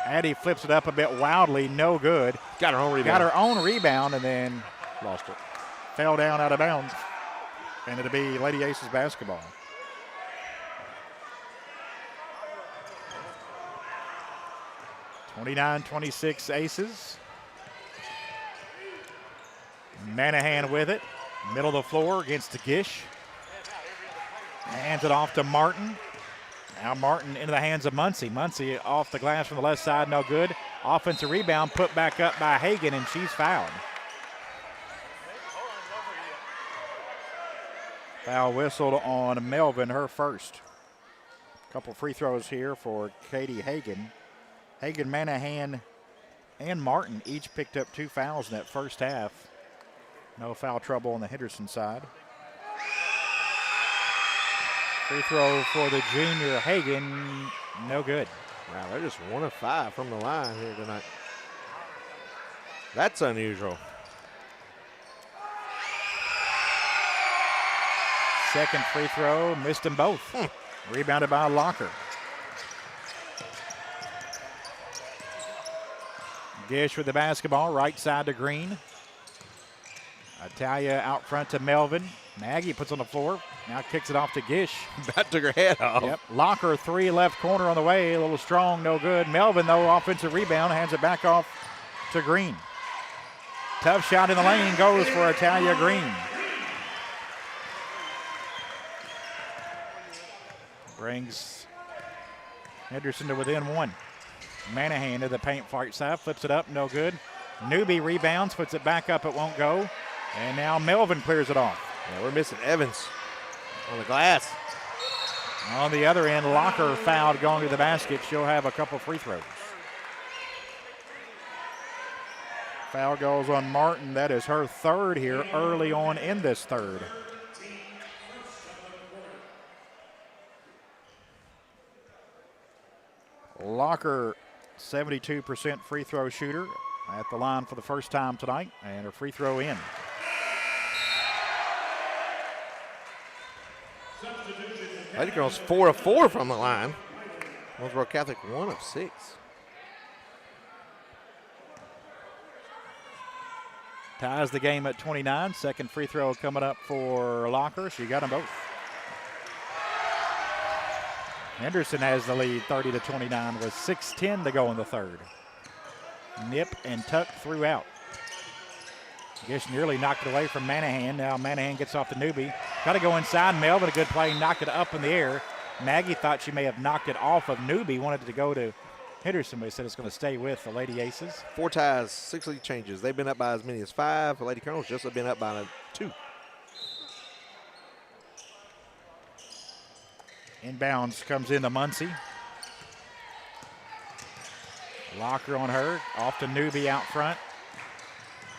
Addie flips it up a bit wildly, no good. Got her own rebound and then lost it. Fell down out of bounds. And it'll be Lady Aces basketball. (29-26) Aces. Manahan with it. Middle of the floor against the Gish. Hands it off to Martin. Now Martin into the hands of Muncie. Muncie off the glass from the left side, no good. Offensive rebound put back up by Hagan, and she's fouled. Foul whistled on Melvin, her first. Couple free throws here for Katie Hagan. Hagan, Manahan, and Martin each picked up 2 fouls in that first half. No foul trouble on the Henderson side. Free throw for the junior Hagan, no good. Wow, they're just 1 of 5 from the line here tonight. That's unusual. Second free throw, missed them both. Rebounded by Locker. Gish with the basketball, right side to Green. Italia out front to Melvin. Maggie puts on the floor, now kicks it off to Gish. That took her head off. Yep. Locker, 3 left corner on the way, a little strong, no good. Melvin, though, offensive rebound, hands it back off to Green. Tough shot in the lane, goes for Italia Green. Brings Henderson to within 1. Manahan to the paint far side, flips it up, no good. Newby rebounds, puts it back up, it won't go. And now Melvin clears it off. Yeah, we're missing Evans on the glass. On the other end, Locker fouled going to the basket. She'll have a couple free throws. Foul goes on Martin. That is her third here early on in this third. Locker, 72% free throw shooter at the line for the first time tonight, and her free throw in. Lady Girls 4 of 4 from the line. Owensboro Catholic 1 of 6. Ties the game at 29. Second free throw coming up for Locker. She got them both. Henderson has the lead 30-29 with 6:10 to go in the third. Nip and tuck throughout. Gish nearly knocked it away from Manahan. Now Manahan gets off the Newbie. Got to go inside. Melvin, a good play, knocked it up in the air. Maggie thought she may have knocked it off of Newbie, wanted it to go to Henderson, but he said it's going to stay with the Lady Aces. 4 ties, 6 lead changes. They've been up by as many as 5. The Lady Colonels just have been up by 2. Inbounds comes into Muncie. Locker on her, off to Newby out front.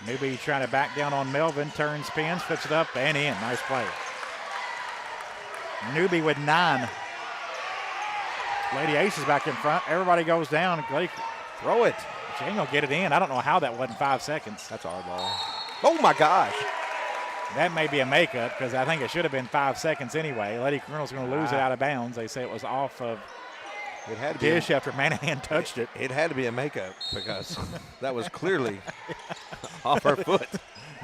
Newby trying to back down on Melvin, turns, spins, puts it up and in. Nice play. Newby with 9. Lady Aces back in front. Everybody goes down. Throw it. She ain't going to get it in. I don't know how that wasn't 5 seconds. That's our ball. Oh, my gosh. That may be a makeup because I think it should have been 5 seconds anyway. Lady Colonel's going to lose it out of bounds. They say it was off of it had to Dish after Manahan touched it. It had to be a makeup because that was clearly off her foot.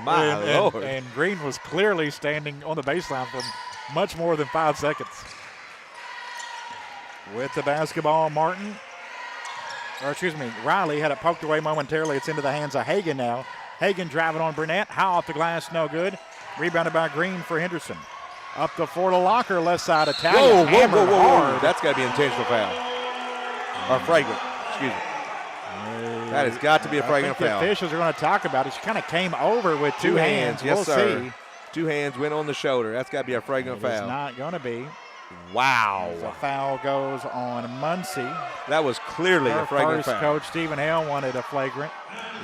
My Lord. And Green was clearly standing on the baseline for much more than 5 seconds. With the basketball, Riley had it poked away momentarily. It's into the hands of Hagan now. Hagan driving on Burnett. High off the glass, no good. Rebounded by Green for Henderson. Up the floor to Locker, left side, Italian. Whoa. That's got to be an intentional foul. Or fragrant, excuse me. That has got to be a fragrant foul. The officials are going to talk about it. She kind of came over with 2 hands. Yes, we'll sir. see. 2 hands went on the shoulder. That's got to be a fragrant foul. It's not going to be. Wow. The foul goes on Muncie. That was clearly a fragrant foul. Coach Stephen Hale wanted a flagrant.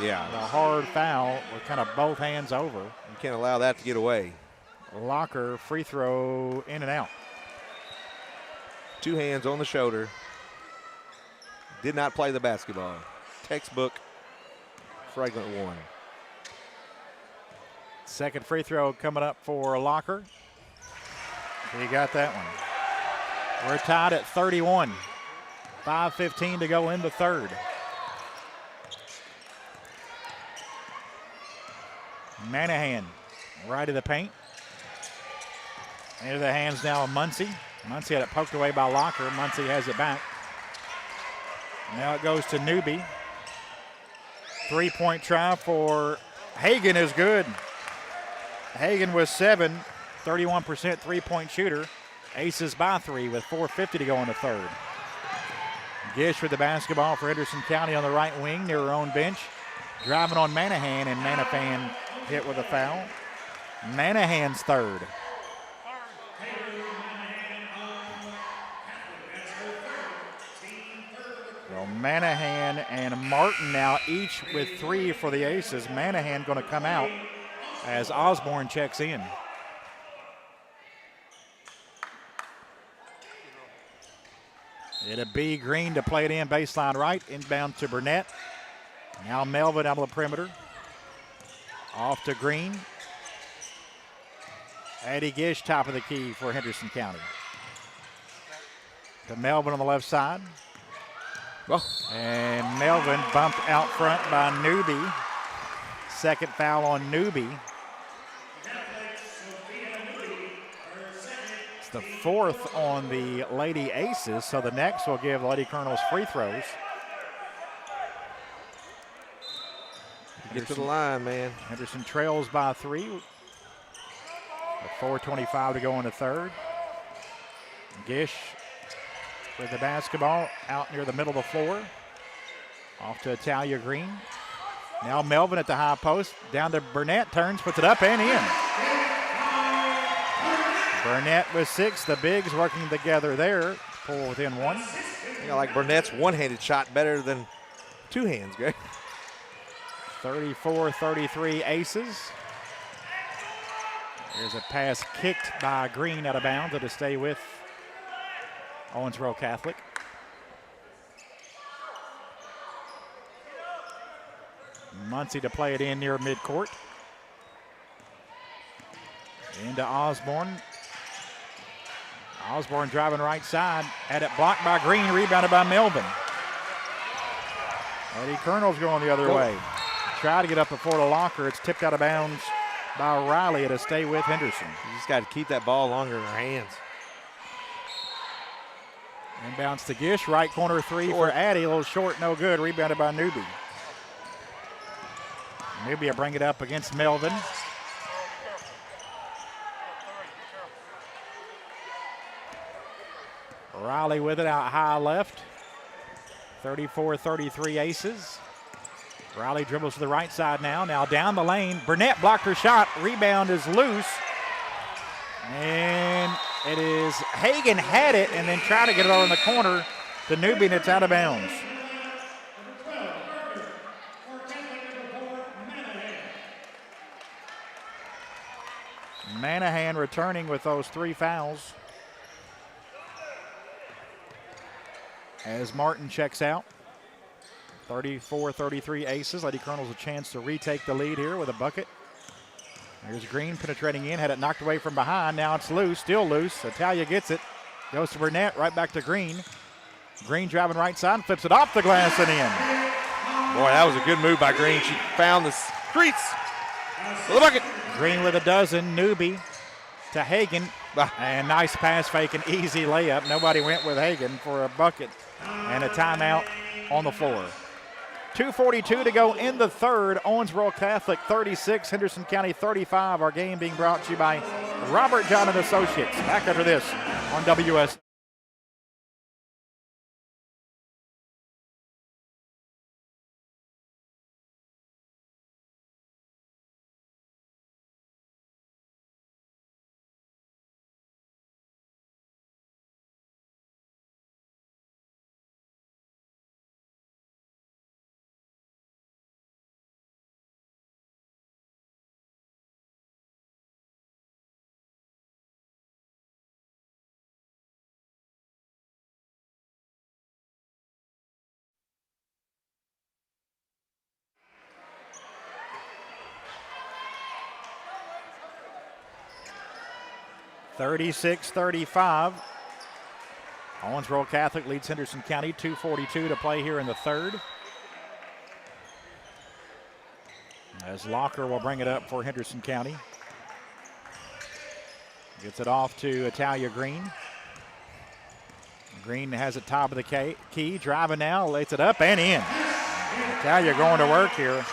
Yeah. The hard foul with kind of both hands over. You can't allow that to get away. Locker, free throw, in and out. 2 hands on the shoulder. Did not play the basketball. Textbook fragrant 1. Second free throw coming up for Locker. He got that one. We're tied at 31. 5:15 to go in the third. Manahan, right of the paint. Into the hands now of Muncie. Muncie had it poked away by Locker. Muncie has it back. Now it goes to Newby. 3-point try for Hagan is good. Hagan was 7, 31% three-point shooter. Aces by 3 with 4:50 to go in the third. Gish with the basketball for Henderson County on the right wing near her own bench. Driving on Manahan, and Manahan hit with a foul. Manahan's third. Well, Manahan and Martin now each with 3 for the Aces. Manahan going to come out as Osborne checks in. It'll be Green to play it in baseline right, inbound to Burnett. Now Melvin out of the perimeter. Off to Green. Addie Gish, top of the key for Henderson County. To Melvin on the left side. Oh. And Melvin bumped out front by Newby. Second foul on Newby. It's the fourth on the Lady Aces, so the next will give Lady Colonels free throws. Get to the line, man. Henderson trails by 3. With 4:25 to go in the third. Gish with the basketball out near the middle of the floor. Off to Italia Green. Now Melvin at the high post. Down to Burnett, turns, puts it up and in. Burnett with 6. The bigs working together there. Pull within 1. I like Burnett's one-handed shot better than two hands, Greg. 34-33 Aces. There's a pass kicked by Green out of bounds to stay with Owensboro Catholic. Muncie to play it in near midcourt. Into Osborne. Osborne driving right side. Had it blocked by Green, rebounded by Melvin. Lady Colonel's going the other way. Try to get up before the locker. It's tipped out of bounds by Riley to stay with Henderson. You just got to keep that ball longer in her hands. Inbounds to Gish. Right corner 3 for Addie. A little short, no good. Rebounded by Newby. Newby will bring it up against Melvin. Riley with it out high left. 34-33 Aces. Riley dribbles to the right side now. Now down the lane. Burnett blocked her shot. Rebound is loose. And it is Hagan had it and then tried to get it over in the corner to Newby, and it's out of bounds. Manahan returning with those 3 fouls. As Martin checks out. 34-33 Aces. Lady Colonel's a chance to retake the lead here with a bucket. Here's Green penetrating in, had it knocked away from behind. Now it's loose, still loose. Italia gets it. Goes to Burnett, right back to Green. Green driving right side, flips it off the glass and in. Boy, that was a good move by Green. She found the streets for the bucket. Green with a dozen. Newby to Hagan. And nice pass fake, an easy layup. Nobody went with Hagan for a bucket and a timeout on the floor. 2:42 to go in the third. Owensboro Catholic 36, Henderson County 35. Our game being brought to you by Robert John and Associates. Back after this on WS. (36-35). Owensboro Catholic leads Henderson County. 2:42 to play here in the third. As Locker will bring it up for Henderson County. Gets it off to Italia Green. Green has it top of the key. Driving now, lays it up and in. Italia going to work here.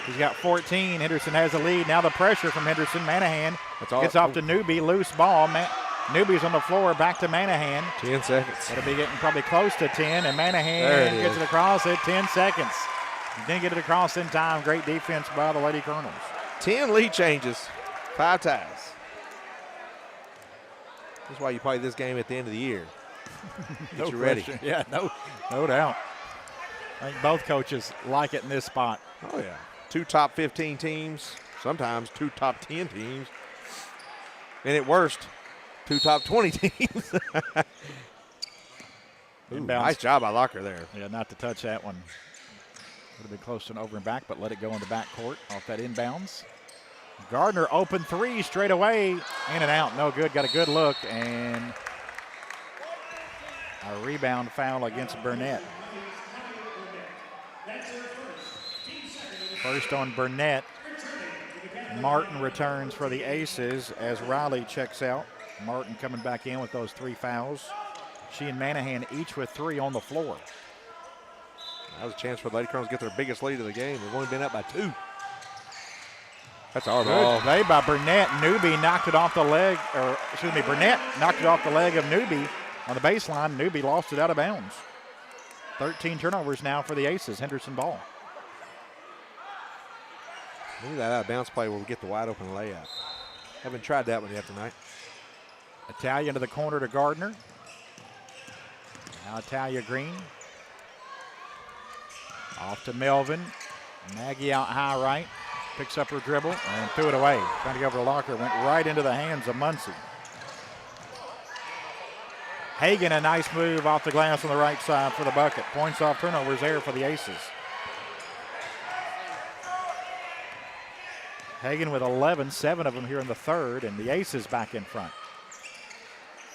He's got 14. Henderson has the lead. Now the pressure from Henderson. Manahan gets off to Newby. Loose ball. Newby's on the floor. Back to Manahan. 10 seconds. It'll be getting probably close to 10. And Manahan gets it across at 10 seconds. Didn't get it across in time. Great defense by the Lady Colonels. 10 lead changes. 5 ties. That's why you play this game at the end of the year. Get you ready. Yeah, no doubt. I think both coaches like it in this spot. Oh, yeah. 2 top 15 teams, sometimes 2 top 10 teams, and at worst, 2 top 20 teams. Ooh, nice job by Locker there. Yeah, not to touch that one. Would have been close to an over and back, but let it go in the back court off that inbounds. Gardner open three straight away, in and out, no good. Got a good look, and a rebound foul against Burnett. First on Burnett. Martin returns for the Aces as Riley checks out. Martin coming back in with those 3 fouls. She and Manahan each with 3 on the floor. That was a chance for the Lady Colonels to get their biggest lead of the game. They've only been up by 2. That's our ball. Good play by Burnett. Newby knocked it off the leg, or excuse me, Burnett knocked it off the leg of Newby on the baseline. Newby lost it out of bounds. 13 turnovers now for the Aces. Henderson ball. Maybe that out of bounds play will get the wide open layup. Haven't tried that one yet tonight. Italia to the corner to Gardner. Now Italia Green. Off to Melvin. Maggie out high right. Picks up her dribble and threw it away. Trying to go over the Locker. Went right into the hands of Muncie. Hagan, a nice move off the glass on the right side for the bucket. Points off turnovers there for the Aces. Hagan with 11, 7 of them here in the third, and the Aces back in front.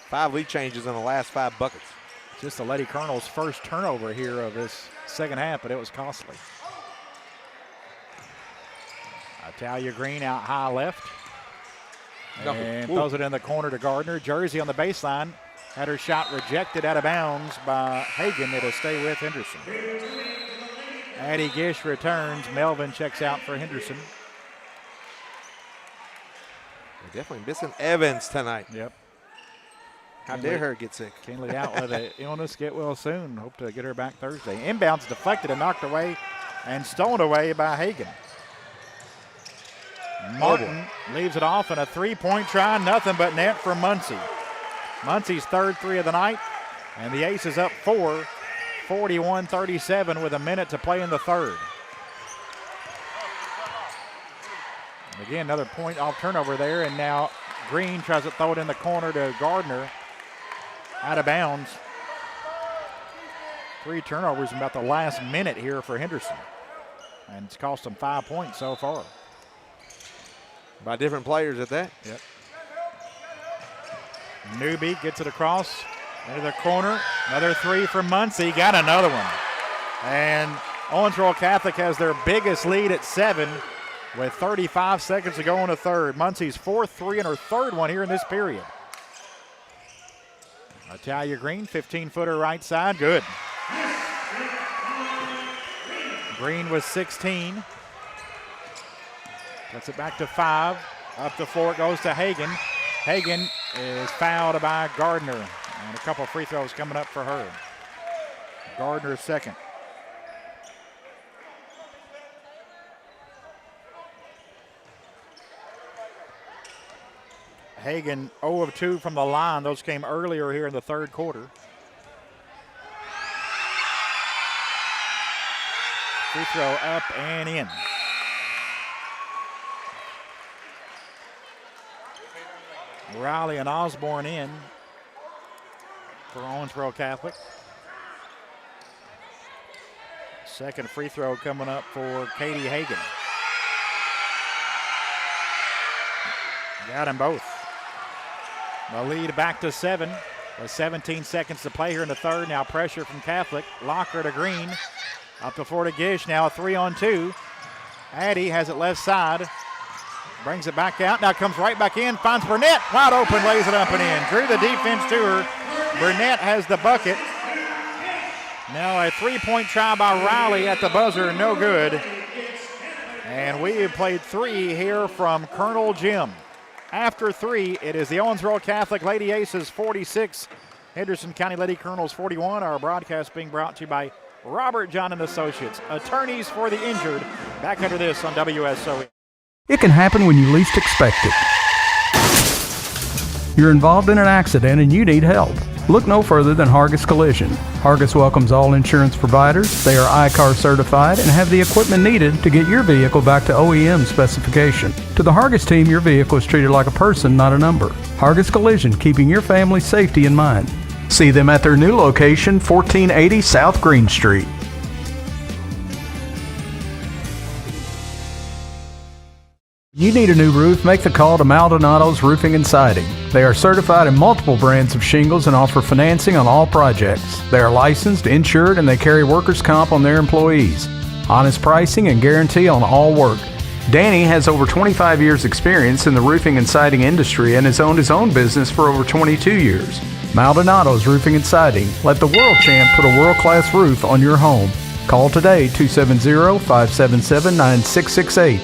5 lead changes in the last 5 buckets. Just the Lady Colonels' first turnover here of this second half, but it was costly. Italia Green out high left. And throws it in the corner to Gardner. Jersey on the baseline. Had her shot rejected out of bounds by Hagan. It'll stay with Henderson. Addie Gish returns. Melvin checks out for Henderson. They're definitely missing Evans tonight. Yep. How dare her get sick? Kinley out with an illness. Get well soon. Hope to get her back Thursday. Inbounds deflected and knocked away and stolen away by Hagan. Martin leaves it off and a 3-point try. Nothing but net for Muncie. Muncie's third 3 of the night. And the Aces up 4, 41-37 with a minute to play in the third. Again, another point off turnover there. And now Green tries to throw it in the corner to Gardner. Out of bounds. 3 turnovers in about the last minute here for Henderson. And it's cost them 5 points so far. By different players at that. Yep. Newby gets it across into the corner. Another 3 from Muncie. Got another one. And Owensboro Catholic has their biggest lead at 7 with 35 seconds to go in the third. Muncie's 4th 3 and her third one here in this period. Italia Green, 15-footer right side. Good. Green was 16. Gets it back to 5. Up the floor it goes to Hagan. Hagan is fouled by Gardner. And a couple free throws coming up for her. Gardner's second. Hagan 0 of 2 from the line. Those came earlier here in the third quarter. Free throw up and in. Riley and Osborne in for Owensboro Catholic. Second free throw coming up for Katie Hagan. Got them both. The lead back to 7 with 17 seconds to play here in the third. Now pressure from Catholic. Locker to Green. Up the floor to Gish. Now a 3-on-2. Addie has it left side. Brings it back out. Now comes right back in. Finds Burnett. Wide open. Lays it up and in. Drew the defense to her. Burnett has the bucket. Now a 3-point try by Riley at the buzzer. No good. And we have played 3 here from Colonel Jim. After 3, it is the Owensboro Catholic Lady Aces 46, Henderson County Lady Colonels 41. Our broadcast being brought to you by Robert John and Associates, attorneys for the injured. Back under this on WSOE. It can happen when you least expect it. You're involved in an accident and you need help. Look no further than Hargis Collision. Hargis welcomes all insurance providers. They are ICAR certified and have the equipment needed to get your vehicle back to OEM specification. To the Hargis team, your vehicle is treated like a person, not a number. Hargis Collision, keeping your family's safety in mind. See them at their new location, 1480 South Green Street. You need a new roof? Make the call to Maldonado's Roofing and Siding. They are certified in multiple brands of shingles and offer financing on all projects. They are licensed, insured, and they carry workers' comp on their employees. Honest pricing and guarantee on all work. Danny has over 25 years experience in the roofing and siding industry and has owned his own business for over 22 years. Maldonado's Roofing and Siding. Let the world champ put a world-class roof on your home. Call today, 270-577-9668.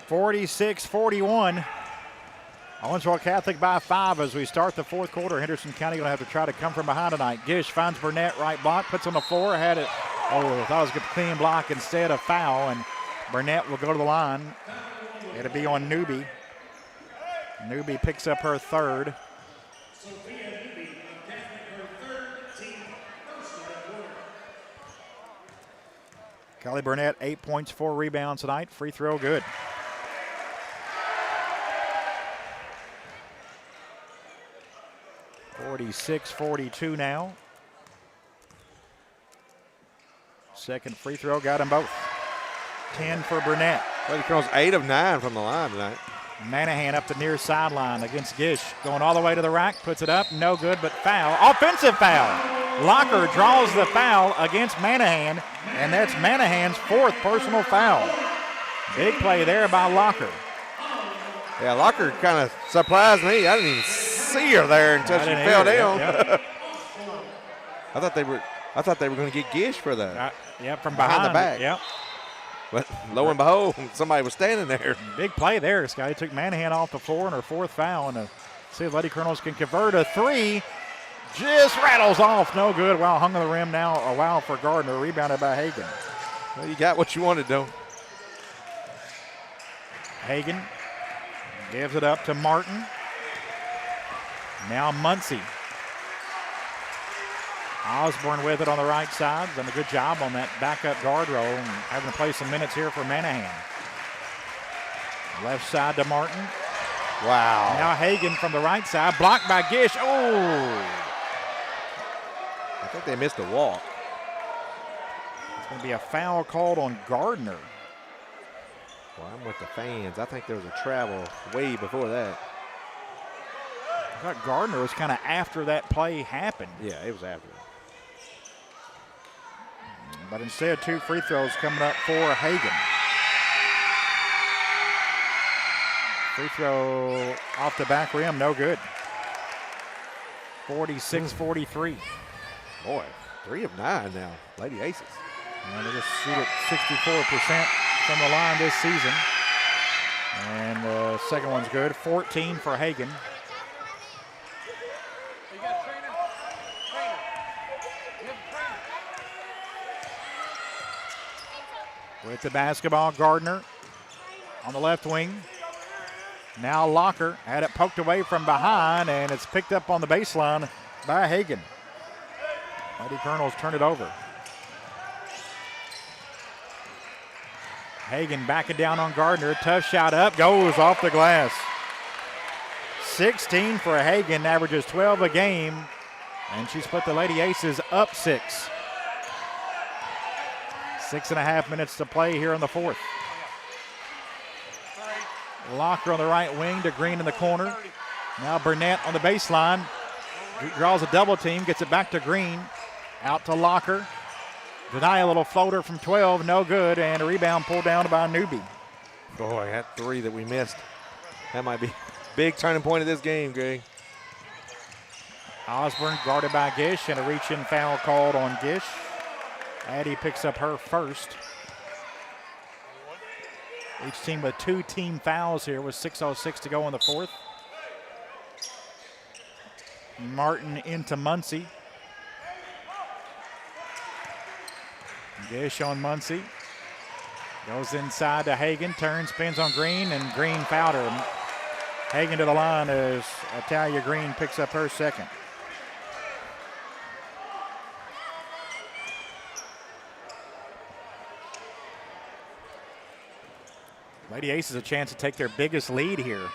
(46-41). Owensboro Catholic by 5 as we start the fourth quarter. Henderson County going to have to try to come from behind tonight. Gish finds Burnett, right block, puts on the floor, had it. Oh, thought it was a clean block instead of foul, and Burnett will go to the line. It'll be on Newby. Newby picks up her third. Callie Burnett, 8 points, 4 rebounds tonight. Free throw good. (46-42) now. Second free throw, got them both. 10 for Burnett. Lady Colonel's 8 of 9 from the line tonight. Manahan up the near sideline against Gish. Going all the way to the rack, puts it up, no good, but foul. Offensive foul. Locker draws the foul against Manahan, and that's Manahan's 4th personal foul. Big play there by Locker. Yeah, Locker kind of surprised me. I didn't even see her there until she fell down. Yep. I thought they were going to get Gish for that. From behind the back. Yep. But lo and behold, somebody was standing there. Big play there, Scotty. Took Manahan off the floor in her 4th foul, and see if Lady Colonels can convert a 3. Just rattles off, no good. Wow, hung on the rim now. A wow for Gardner, rebounded by Hagan. Well, you got what you wanted, though. Hagan gives it up to Martin. Now Muncie. Osborne with it on the right side. Done a good job on that backup guard role and having to play some minutes here for Manahan. Left side to Martin. Wow. Now Hagan from the right side. Blocked by Gish. Oh! I think they missed a walk. It's going to be a foul called on Gardner. Well, I'm with the fans. I think there was a travel way before that. I thought Gardner was kind of after that play happened. Yeah, it was after. But instead, 2 free throws coming up for Hagan. Free throw off the back rim, no good. 46-43. Boy, 3 of 9 now. Lady Aces. And they just shoot at 64% from the line this season. And the second one's good. 14 for Hagan. With the basketball, Gardner on the left wing. Now Locker had it poked away from behind, and it's picked up on the baseline by Hagan. Lady Colonels turn it over. Hagan backing down on Gardner. Tough shot up, goes off the glass. 16 for Hagan, averages 12 a game, and she's put the Lady Aces up 6. 6.5 minutes to play here in the 4th. Locker on the right wing to Green in the corner. Now Burnett on the baseline. Draws a double team, gets it back to Green. Out to Locker. Deny a little floater from 12, no good, and a rebound pulled down by Newby. Boy, that 3 that we missed. That might be a big turning point of this game, Greg. Osborne guarded by Gish, and a reach-in foul called on Gish. Addie picks up her first. Each team with 2 team fouls here with 6:06 to go in the 4th. Martin into Muncie. Gish on Muncie. Goes inside to Hagan, turns, spins on Green, and Green fouled her. Hagan to the line as Talia Green picks up her second. Lady Aces a chance to take their biggest lead here.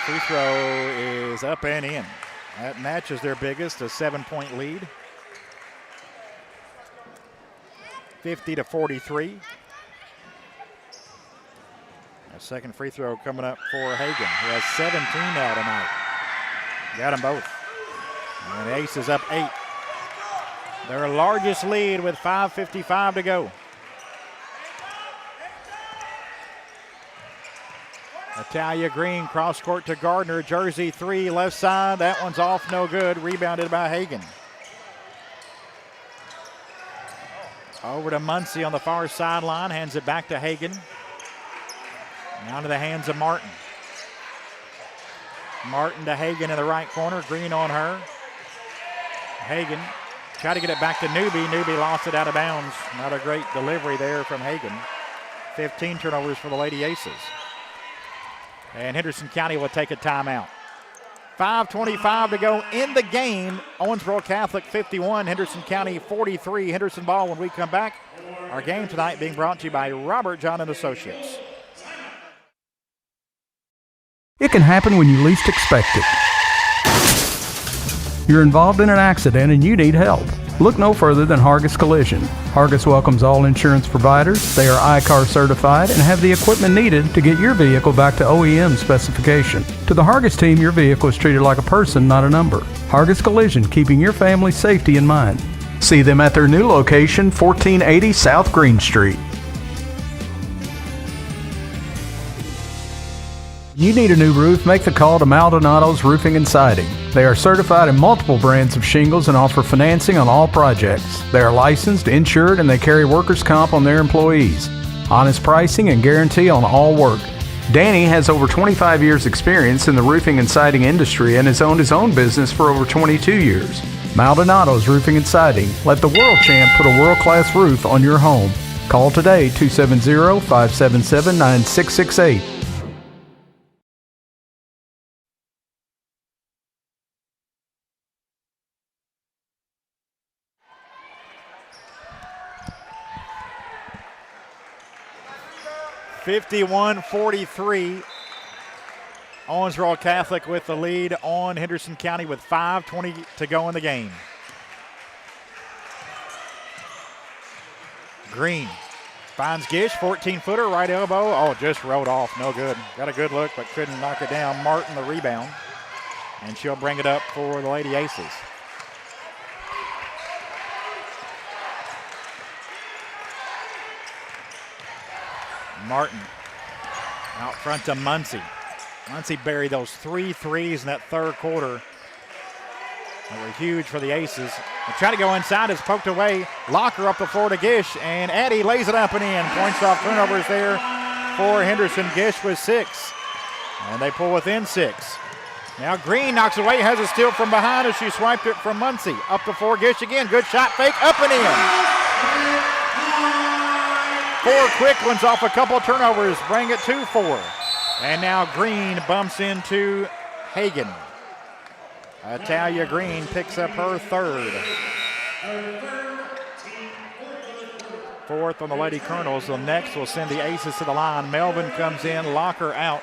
Free throw is up and in. That matches their biggest, a 7-point lead. 50-43. A second free throw coming up for Hagan, who has 17 now tonight. Got them both. And the Aces up 8. Their largest lead with 5:55 to go. Natalia Green, cross court to Gardner, jersey 3, left side. That one's off, no good. Rebounded by Hagan. Over to Muncie on the far sideline, hands it back to Hagan. Now to the hands of Martin. Martin to Hagan in the right corner, Green on her. Hagan tried to get it back to Newby. Newby lost it out of bounds. Not a great delivery there from Hagan. 15 turnovers for the Lady Aces. And Henderson County will take a timeout. 5:25 to go in the game. Owensboro Catholic 51, Henderson County 43. Henderson ball when we come back. Our game tonight being brought to you by Robert John and Associates. It can happen when you least expect it. You're involved in an accident and you need help. Look no further than Hargis Collision. Hargis welcomes all insurance providers. They are ICAR certified and have the equipment needed to get your vehicle back to OEM specification. To the Hargis team, your vehicle is treated like a person, not a number. Hargis Collision, keeping your family's safety in mind. See them at their new location, 1480 South Green Street. You need a new roof? Make the call to Maldonado's Roofing and Siding. They are certified in multiple brands of shingles and offer financing on all projects. They are licensed, insured, and they carry workers' comp on their employees. Honest pricing and guarantee on all work. Danny has over 25 years experience in the roofing and siding industry and has owned his own business for over 22 years. Maldonado's Roofing and Siding. Let the world champ put a world-class roof on your home. Call today, 270-577-9668. (51-43). Owensboro Catholic with the lead on Henderson County with 5:20 to go in the game. Green finds Gish, 14-footer, right elbow. Oh, just rolled off, no good. Got a good look, but couldn't knock it down. Martin the rebound, and she'll bring it up for the Lady Aces. Martin out front to Muncie. Muncie buried those 3 threes in that third quarter. They were huge for the Aces. They try to go inside, it's poked away. Locker up the floor to Gish, and Addie lays it up and in. Points off turnovers there for Henderson. Gish with 6, and they pull within 6. Now Green knocks away, has a steal from behind as she swiped it from Muncie. Up the floor, Gish again, good shot fake, up and in. 4 quick ones off a couple of turnovers, bring it to 4. And now Green bumps into Hagan. Talia Green picks up her 3rd. 4th on the Lady Colonels. So next we'll send the Aces to the line. Melvin comes in, Locker out.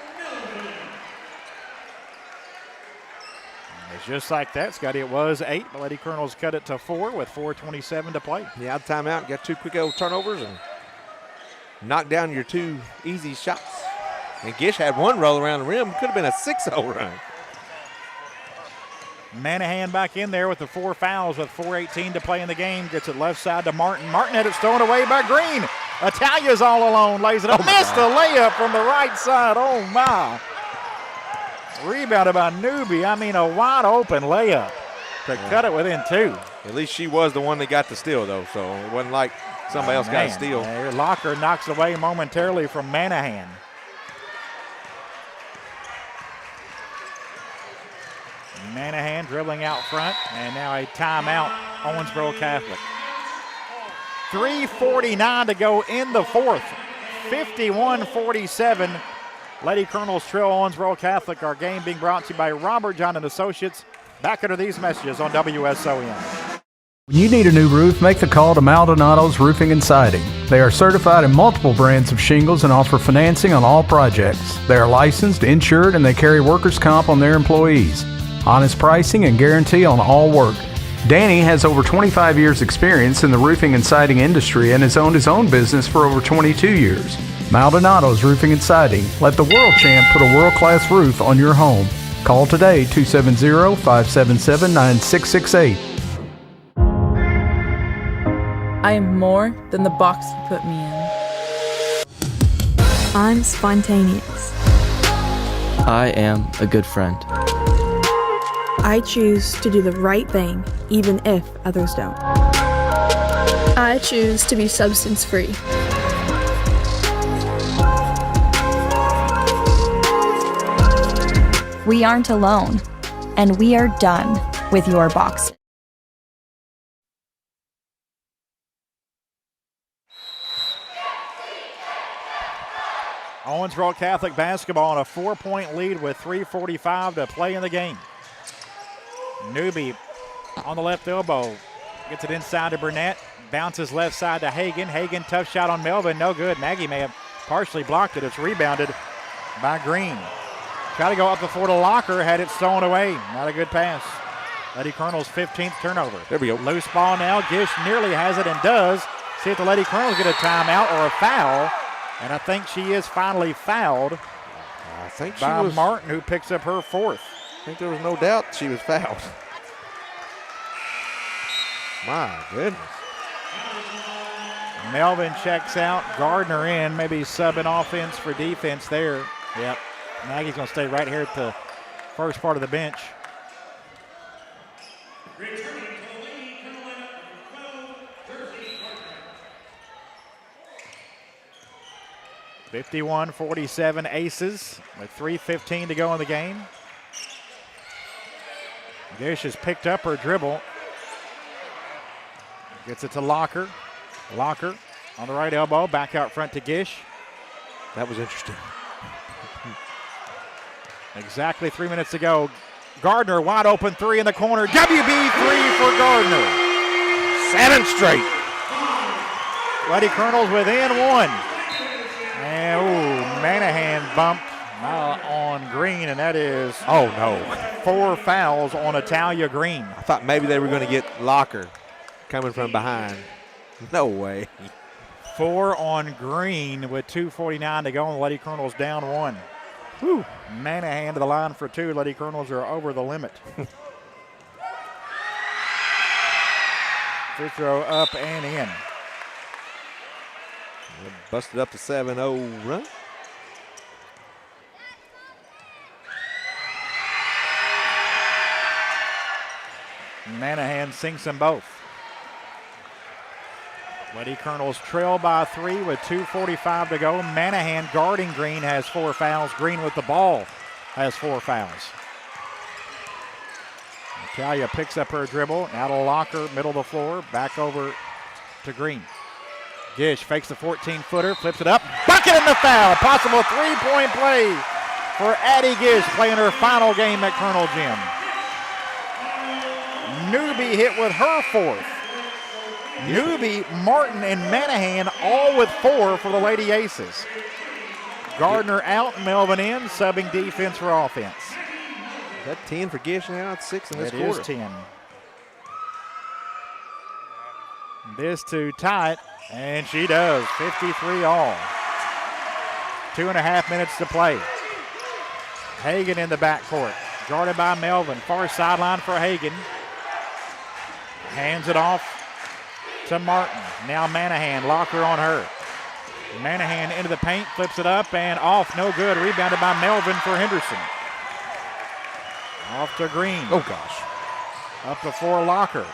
And it's just like that, Scotty. It was 8. The Lady Colonels cut it to 4 with 4:27 to play. Yeah, timeout, got 2 quick old turnovers and knock down your 2 easy shots. And Gish had 1 roll around the rim. Could have been a 6-0 run. Manahan back in there with the 4 fouls with 4:18 to play in the game. Gets it left side to Martin. Martin had it stolen away by Green. Italia's all alone. Lays it up. Missed the layup from the right side. Oh, my. Rebounded by Newby. I mean, a wide open layup to cut it within 2. At least she was the one that got the steal, though, so it wasn't like somebody else got a steal. Locker knocks away momentarily from Manahan. Manahan dribbling out front, and now a timeout, Owensboro Catholic. 3:49 to go in the 4th. 51-47. Lady Colonels trail Owensboro Catholic. Our game being brought to you by Robert John and Associates. Back under these messages on WSON. When you need a new roof, make the call to Maldonado's Roofing and Siding. They are certified in multiple brands of shingles and offer financing on all projects. They are licensed, insured, and they carry workers' comp on their employees. Honest pricing and guarantee on all work. Danny has over 25 years experience in the roofing and siding industry and has owned his own business for over 22 years. Maldonado's Roofing and Siding. Let the world champ put a world-class roof on your home. Call today, 270-577-9668. I am more than the box you put me in. I'm spontaneous. I am a good friend. I choose to do the right thing, even if others don't. I choose to be substance free. We aren't alone, and we are done with your boxes. Owensboro Catholic basketball on a 4-point lead with 3:45 to play in the game. Newby on the left elbow. Gets it inside to Burnett. Bounces left side to Hagan. Hagan, tough shot on Melvin. No good. Nagy may have partially blocked it. It's rebounded by Green. Try to go up the floor to Locker. Had it stolen away. Not a good pass. Lady Colonel's 15th turnover. There we go. Loose ball now. Gish nearly has it and does. See if the Lady Colonels get a timeout or a foul. And I think she is finally fouled by Martin, who picks up her fourth. I think there was no doubt she was fouled. My goodness. Melvin checks out. Gardner in, maybe subbing offense for defense there. Yep. Nagy's going to stay right here at the first part of the bench. 51-47 Aces with 3:15 to go in the game. Gish has picked up her dribble. Gets it to Locker. Locker on the right elbow, back out front to Gish. That was interesting. Exactly 3 minutes to go. Gardner wide open three in the corner. WB three for Gardner. 7 straight. Lady Colonels within one. And Manahan bumped on Green, and that is 4 fouls on Italia Green. I thought maybe they were going to get Locker coming from behind. No way. 4 on Green with 2:49 to go, and the Lady Colonels down 1. Whew. Manahan to the line for 2. Lady Colonels are over the limit. Free throw up and in. Busted up the 7-0 run. Manahan sinks them both. Lady Colonels trail by 3 with 2:45 to go. Manahan guarding Green has 4 fouls. Green with the ball has 4 fouls. Natalia picks up her dribble. Now to Locker, middle of the floor. Back over to Green. Gish fakes the 14-footer, flips it up. Bucket in the foul. Possible 3-point play for Addie Gish playing her final game at Colonel Gym. Newby hit with her 4th. Newby, Martin, and Manahan all with 4 for the Lady Aces. Gardner out, Melvin in, subbing defense for offense. Is that 10 for Gish now? It's 6 in this quarter. It is 10. This to tie it, and she does. 53 all. 2.5 minutes to play. Hagan in the backcourt. Guarded by Melvin. Far sideline for Hagan. Hands it off to Martin. Now Manahan, Locker on her. Manahan into the paint, flips it up and off, no good. Rebounded by Melvin for Henderson. Off to Green. Oh gosh. Up the floor, Locker.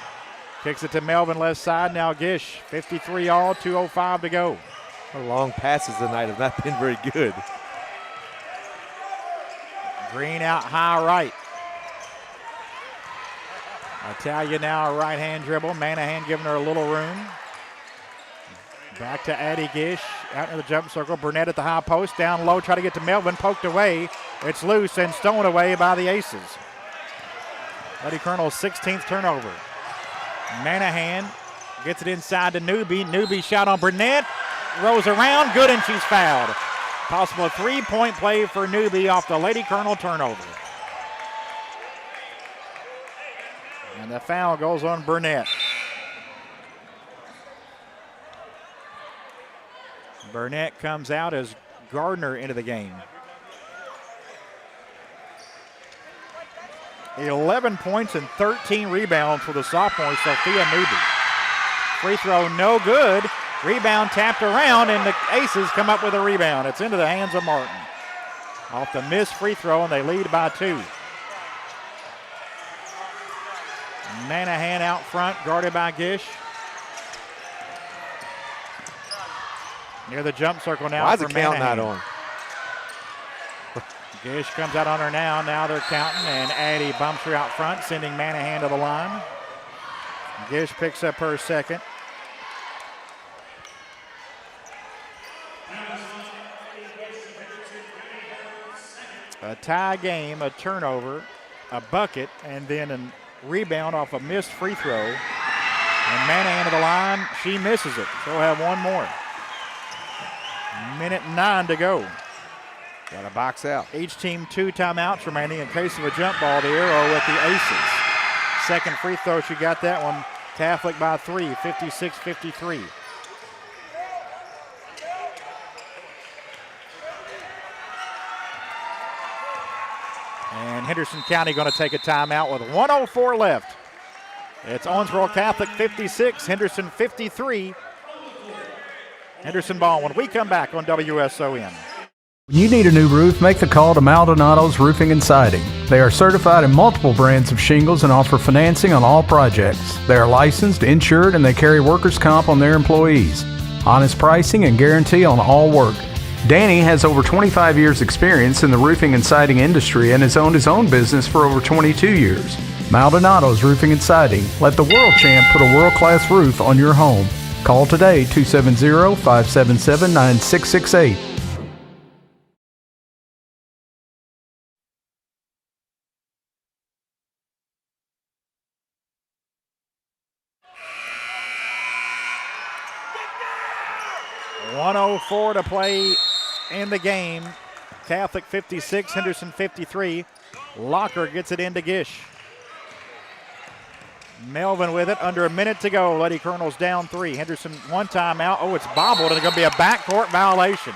Kicks it to Melvin left side, now Gish. 53 all, 2:05 to go. Her long passes tonight have not been very good. Green out high right. Italia now a right-hand dribble. Manahan giving her a little room. Back to Addie Gish. Out in the jump circle. Burnett at the high post. Down low. Try to get to Melvin. Poked away. It's loose and stolen away by the Aces. Lady Colonel's 16th turnover. Manahan gets it inside to Newby. Newby shot on Burnett. Rolls around, good, and she's fouled. Possible 3-point play for Newby off the Lady Colonel turnover. And the foul goes on Burnett. Burnett comes out as Gardner into the game. 11 points and 13 rebounds for the sophomore Sophia Newby. Free throw no good. Rebound tapped around, and the Aces come up with a rebound. It's into the hands of Martin. Off the missed free throw, and they lead by 2. Manahan out front, guarded by Gish. Near the jump circle now. Why is for the count Manahan. not on? Gish comes out on her now. Now they're counting, and Addie bumps her out front, sending Manahan to the line. Gish picks up her second. A tie game, a turnover, a bucket, and then a rebound off a missed free throw. And Manahan to the line, she misses it. So we'll have one more. 1:09 to go. Got to box out. Each team 2 timeouts remaining in case of a jump ball. The arrow with the Aces. Second free throw, she got that one. Catholic by 3, 56-53. And Henderson County going to take a timeout with 1:04 left. It's Owensboro Catholic 56, Henderson 53. Henderson ball when we come back on WSON. When you need a new roof, make the call to Maldonado's Roofing and Siding. They are certified in multiple brands of shingles and offer financing on all projects. They are licensed, insured, and they carry workers' comp on their employees. Honest pricing and guarantee on all work. Danny has over 25 years experience in the roofing and siding industry and has owned his own business for over 22 years. Maldonado's Roofing and Siding. Let the world champ put a world-class roof on your home. Call today, 270-577-9668. .104 to play in the game. Catholic 56, Henderson 53. Locker gets it into Gish. Melvin with it, under a minute to go. Lady Colonel's down 3. Henderson one timeout. Oh, it's bobbled, and it's going to be a backcourt violation.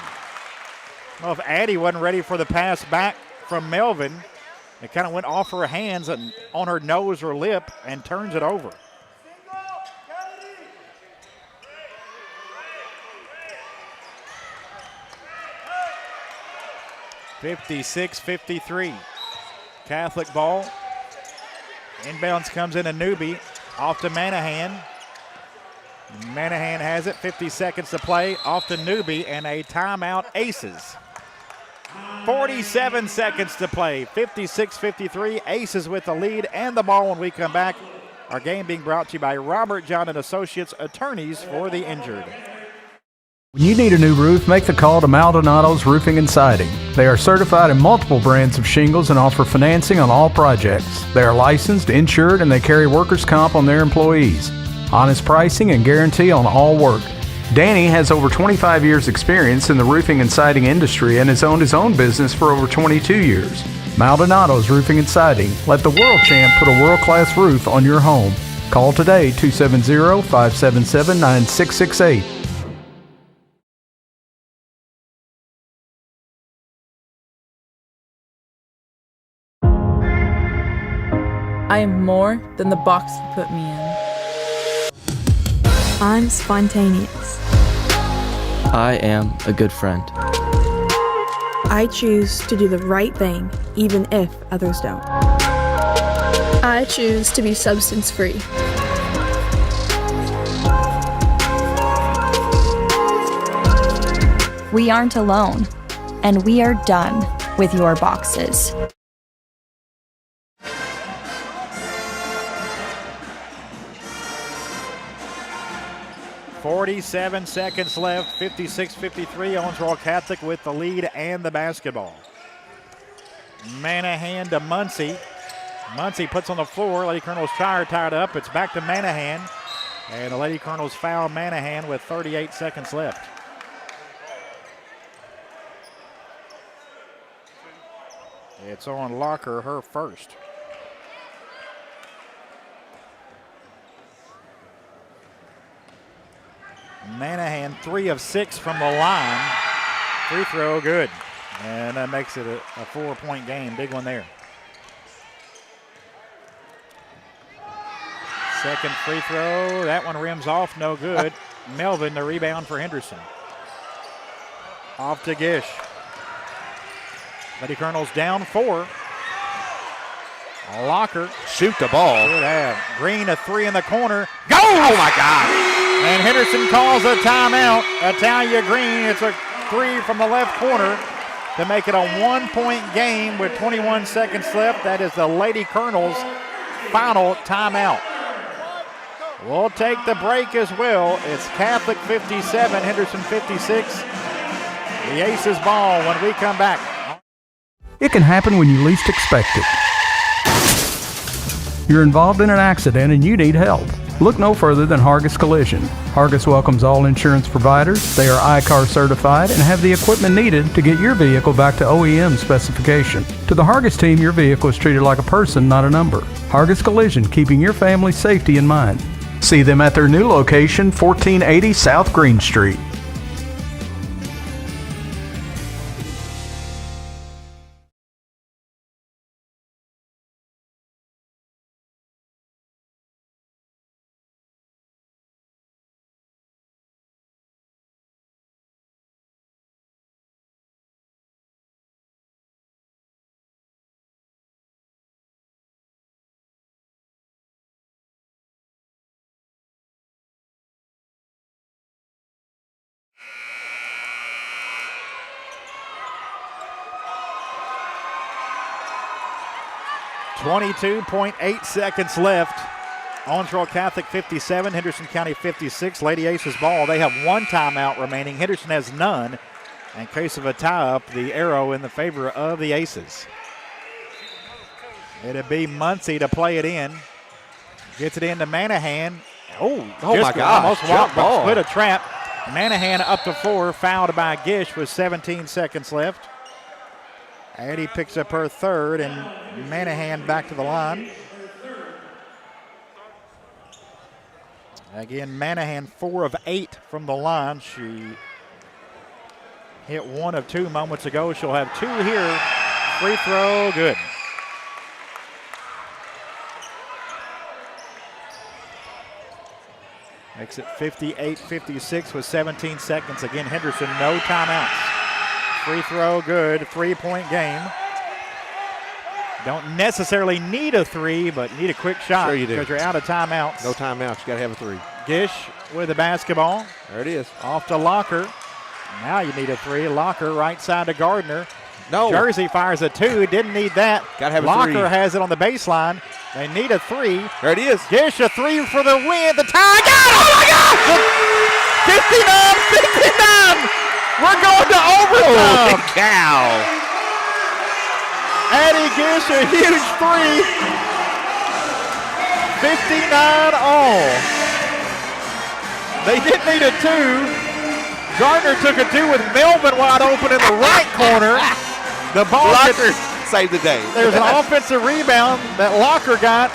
Well, if Addie wasn't ready for the pass back from Melvin, it kind of went off her hands and on her nose or lip and turns it over. (56-53). Catholic ball. Inbounds comes into Newby. Off to Manahan. Manahan has it. 50 seconds to play. Off to Newby and a timeout. Aces. 47 seconds to play. 56-53. Aces with the lead and the ball when we come back. Our game being brought to you by Robert John and Associates, attorneys for the injured. When you need a new roof, make the call to Maldonado's Roofing and Siding. They are certified in multiple brands of shingles and offer financing on all projects. They are licensed, insured, and they carry workers' comp on their employees. Honest pricing and guarantee on all work. Danny has over 25 years experience in the roofing and siding industry and has owned his own business for over 22 years. Maldonado's Roofing and Siding. Let the world champ put a world-class roof on your home. Call today, 270-577-9668. I am more than the box you put me in. I'm spontaneous. I am a good friend. I choose to do the right thing, even if others don't. I choose to be substance-free. We aren't alone, and we are done with your boxes. .47 seconds left, 56-53, Owensboro Catholic with the lead and the basketball. Manahan to Muncie. Muncie puts on the floor. Lady Colonel's tied up. It's back to Manahan. And the Lady Colonels foul Manahan with 38 seconds left. It's on Locker, her first. Manahan 3 of 6 from the line. Free throw, good. And that makes it a 4-point game. Big one there. Second free throw. That one rims off, no good. Melvin, the rebound for Henderson. Off to Gish. Lady Colonels down 4. Locker. Shoot the ball. Good have. Green, a 3 in the corner. Go! Oh, my God. And Henderson calls a timeout. Italia Green, it's a 3 from the left corner to make it a 1-point game with 21 seconds left. That is the Lady Colonels' final timeout. We'll take the break as well. It's Catholic 57, Henderson 56. The Aces ball when we come back. It can happen when you least expect it. You're involved in an accident and you need help. Look no further than Hargis Collision. Hargis welcomes all insurance providers. They are ICAR certified and have the equipment needed to get your vehicle back to OEM specification. To the Hargis team, your vehicle is treated like a person, not a number. Hargis Collision, keeping your family's safety in mind. See them at their new location, 1480 South Green Street. .8 seconds left. Owensboro Catholic 57, Henderson County 56. Lady Aces ball. They have 1 timeout remaining. Henderson has none. In case of a tie-up, the arrow in the favor of the Aces. It'll be Muncie to play it in. Gets it into Manahan. Oh my God. Almost walked, but split a trap. Manahan up the floor, fouled by Gish with 17 seconds left. Addie picks up her third, and Manahan back to the line. Again, Manahan 4 of 8 from the line. She hit 1 of 2 moments ago. She'll have 2 here. Free throw, good. Makes it 58-56 with 17 seconds. Again, Henderson, no timeouts. Free throw, good. 3-point game. Don't necessarily need a 3, but need a quick shot. Sure you do. Because you're out of timeouts. No timeouts. You got to have a 3. Gish with the basketball. There it is. Off to Locker. Now you need a 3. Locker right side to Gardner. No. Jersey fires a 2. Didn't need that. Got to have a 3. Locker has it on the baseline. They need a 3. There it is. Gish a 3 for the win. The tie. Got it! Oh my God! 59-59. We're going to overtime. Holy cow. Addie Gish, a huge 3. 59 all. They didn't need a 2. Gardner took a 2 with Melvin wide open in the right corner. The ball Locker saved the day. There's an offensive rebound that Locker got.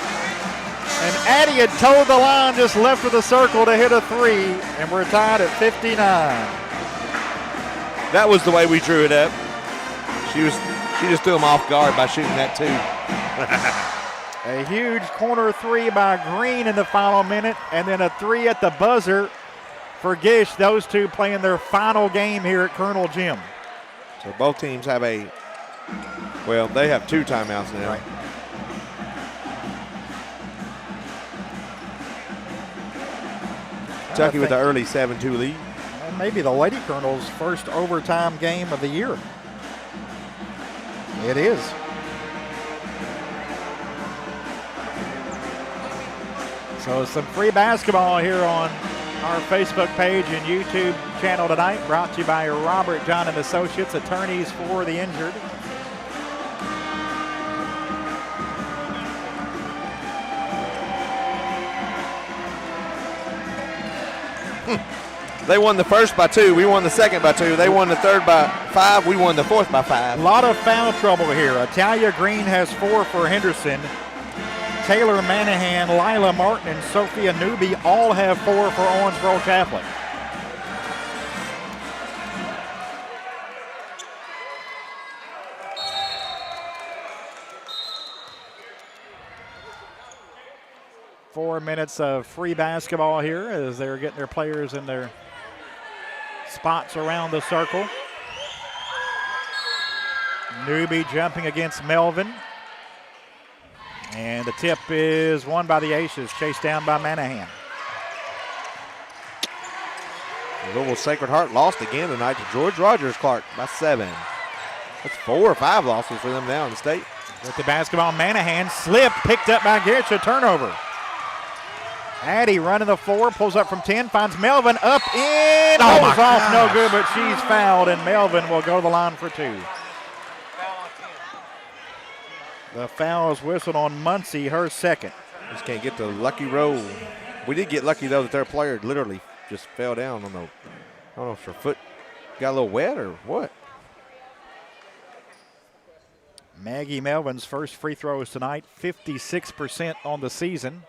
And Addie had towed the line, just left of the circle to hit a 3. And we're tied at 59. That was the way we drew it up. She just threw him off guard by shooting that 2. A huge corner 3 by Green in the final minute, and then a 3 at the buzzer for Gish. Those two playing their final game here at Colonel Gym. So both teams have they have 2 timeouts now. Right. Kentucky with the early 7-2 lead. And maybe the Lady Colonels' first overtime game of the year. It is. So some free basketball here on our Facebook page and YouTube channel tonight, brought to you by Robert John and Associates, attorneys for the injured. They won the first by 2. We won the second by 2. They won the third by 5. We won the fourth by 5. A lot of foul trouble here. Italia Green has 4 for Henderson. Taylor Manahan, Lila Martin, and Sophia Newby all have 4 for Owensboro Catholic. Four minutes of free basketball here as they're getting their players in their spots around the circle. Newby jumping against Melvin. And the tip is won by the Aces, chased down by Manahan. Louisville Sacred Heart lost again tonight to George Rogers Clark by 7. That's 4 or 5 losses for them now in the state. With the basketball, Manahan slipped, picked up by Gitch, a turnover. Addie running the floor, pulls up from 10, finds Melvin up in, pulls off, no good, but she's fouled, and Melvin will go to the line for 2. The foul is whistled on Muncie, her second. Just can't get the lucky roll. We did get lucky, though, that their player literally just fell down on the, I don't know if her foot got a little wet or what. Maggie Melvin's first free throws tonight, 56% on the season.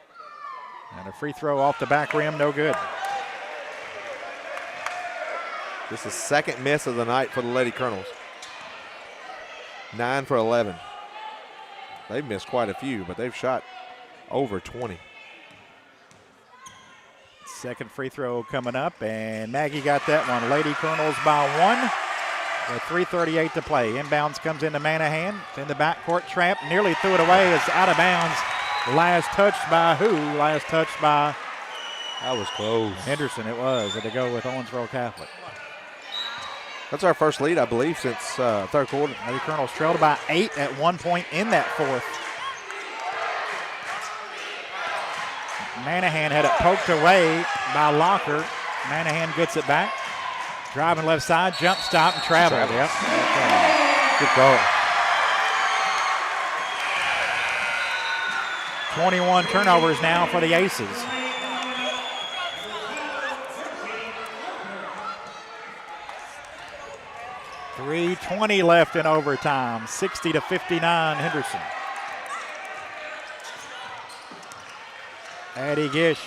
And a free throw off the back rim, no good. This is the second miss of the night for the Lady Colonels. 9 for 11. They've missed quite a few, but they've shot over 20. Second free throw coming up, and Maggie got that one. Lady Colonels by 1 with 3:38 to play. Inbounds comes into Manahan. It's in the backcourt trap, nearly threw it away. It's out of bounds. Last touched by who? Last touched by that was close. Henderson, it was. Had to go with Owensboro Catholic. That's our first lead, I believe, since third quarter. Lady Colonels trailed by 8 at one point in that fourth. Manahan had it poked away by Locker. Manahan gets it back. Driving left side, jump stop, and travel. Yep. Okay. Good call. 21 turnovers now for the Aces. .320 left in overtime, 60-59 Henderson. Addie Gish.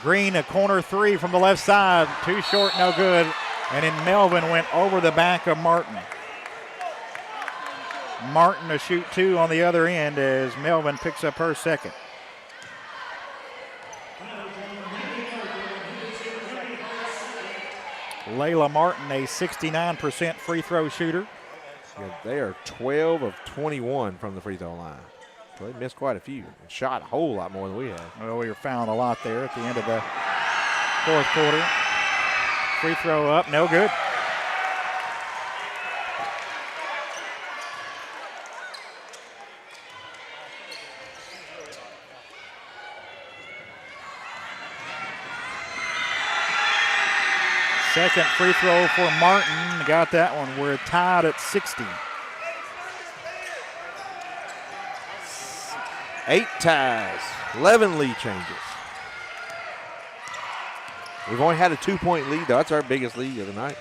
Green, a corner 3 from the left side, too short, no good. And then Melvin went over the back of Martin. Martin to shoot 2 on the other end as Melvin picks up her second. Layla Martin, a 69% free throw shooter. Yeah, they are 12 of 21 from the free throw line. So they missed quite a few and shot a whole lot more than we have. Well, we were fouling a lot there at the end of the fourth quarter. Free throw up, no good. Second free throw for Martin. Got that one. We're tied at 60. 8 ties, 11 lead changes. We've only had a 2-point lead, though. That's our biggest lead of the night.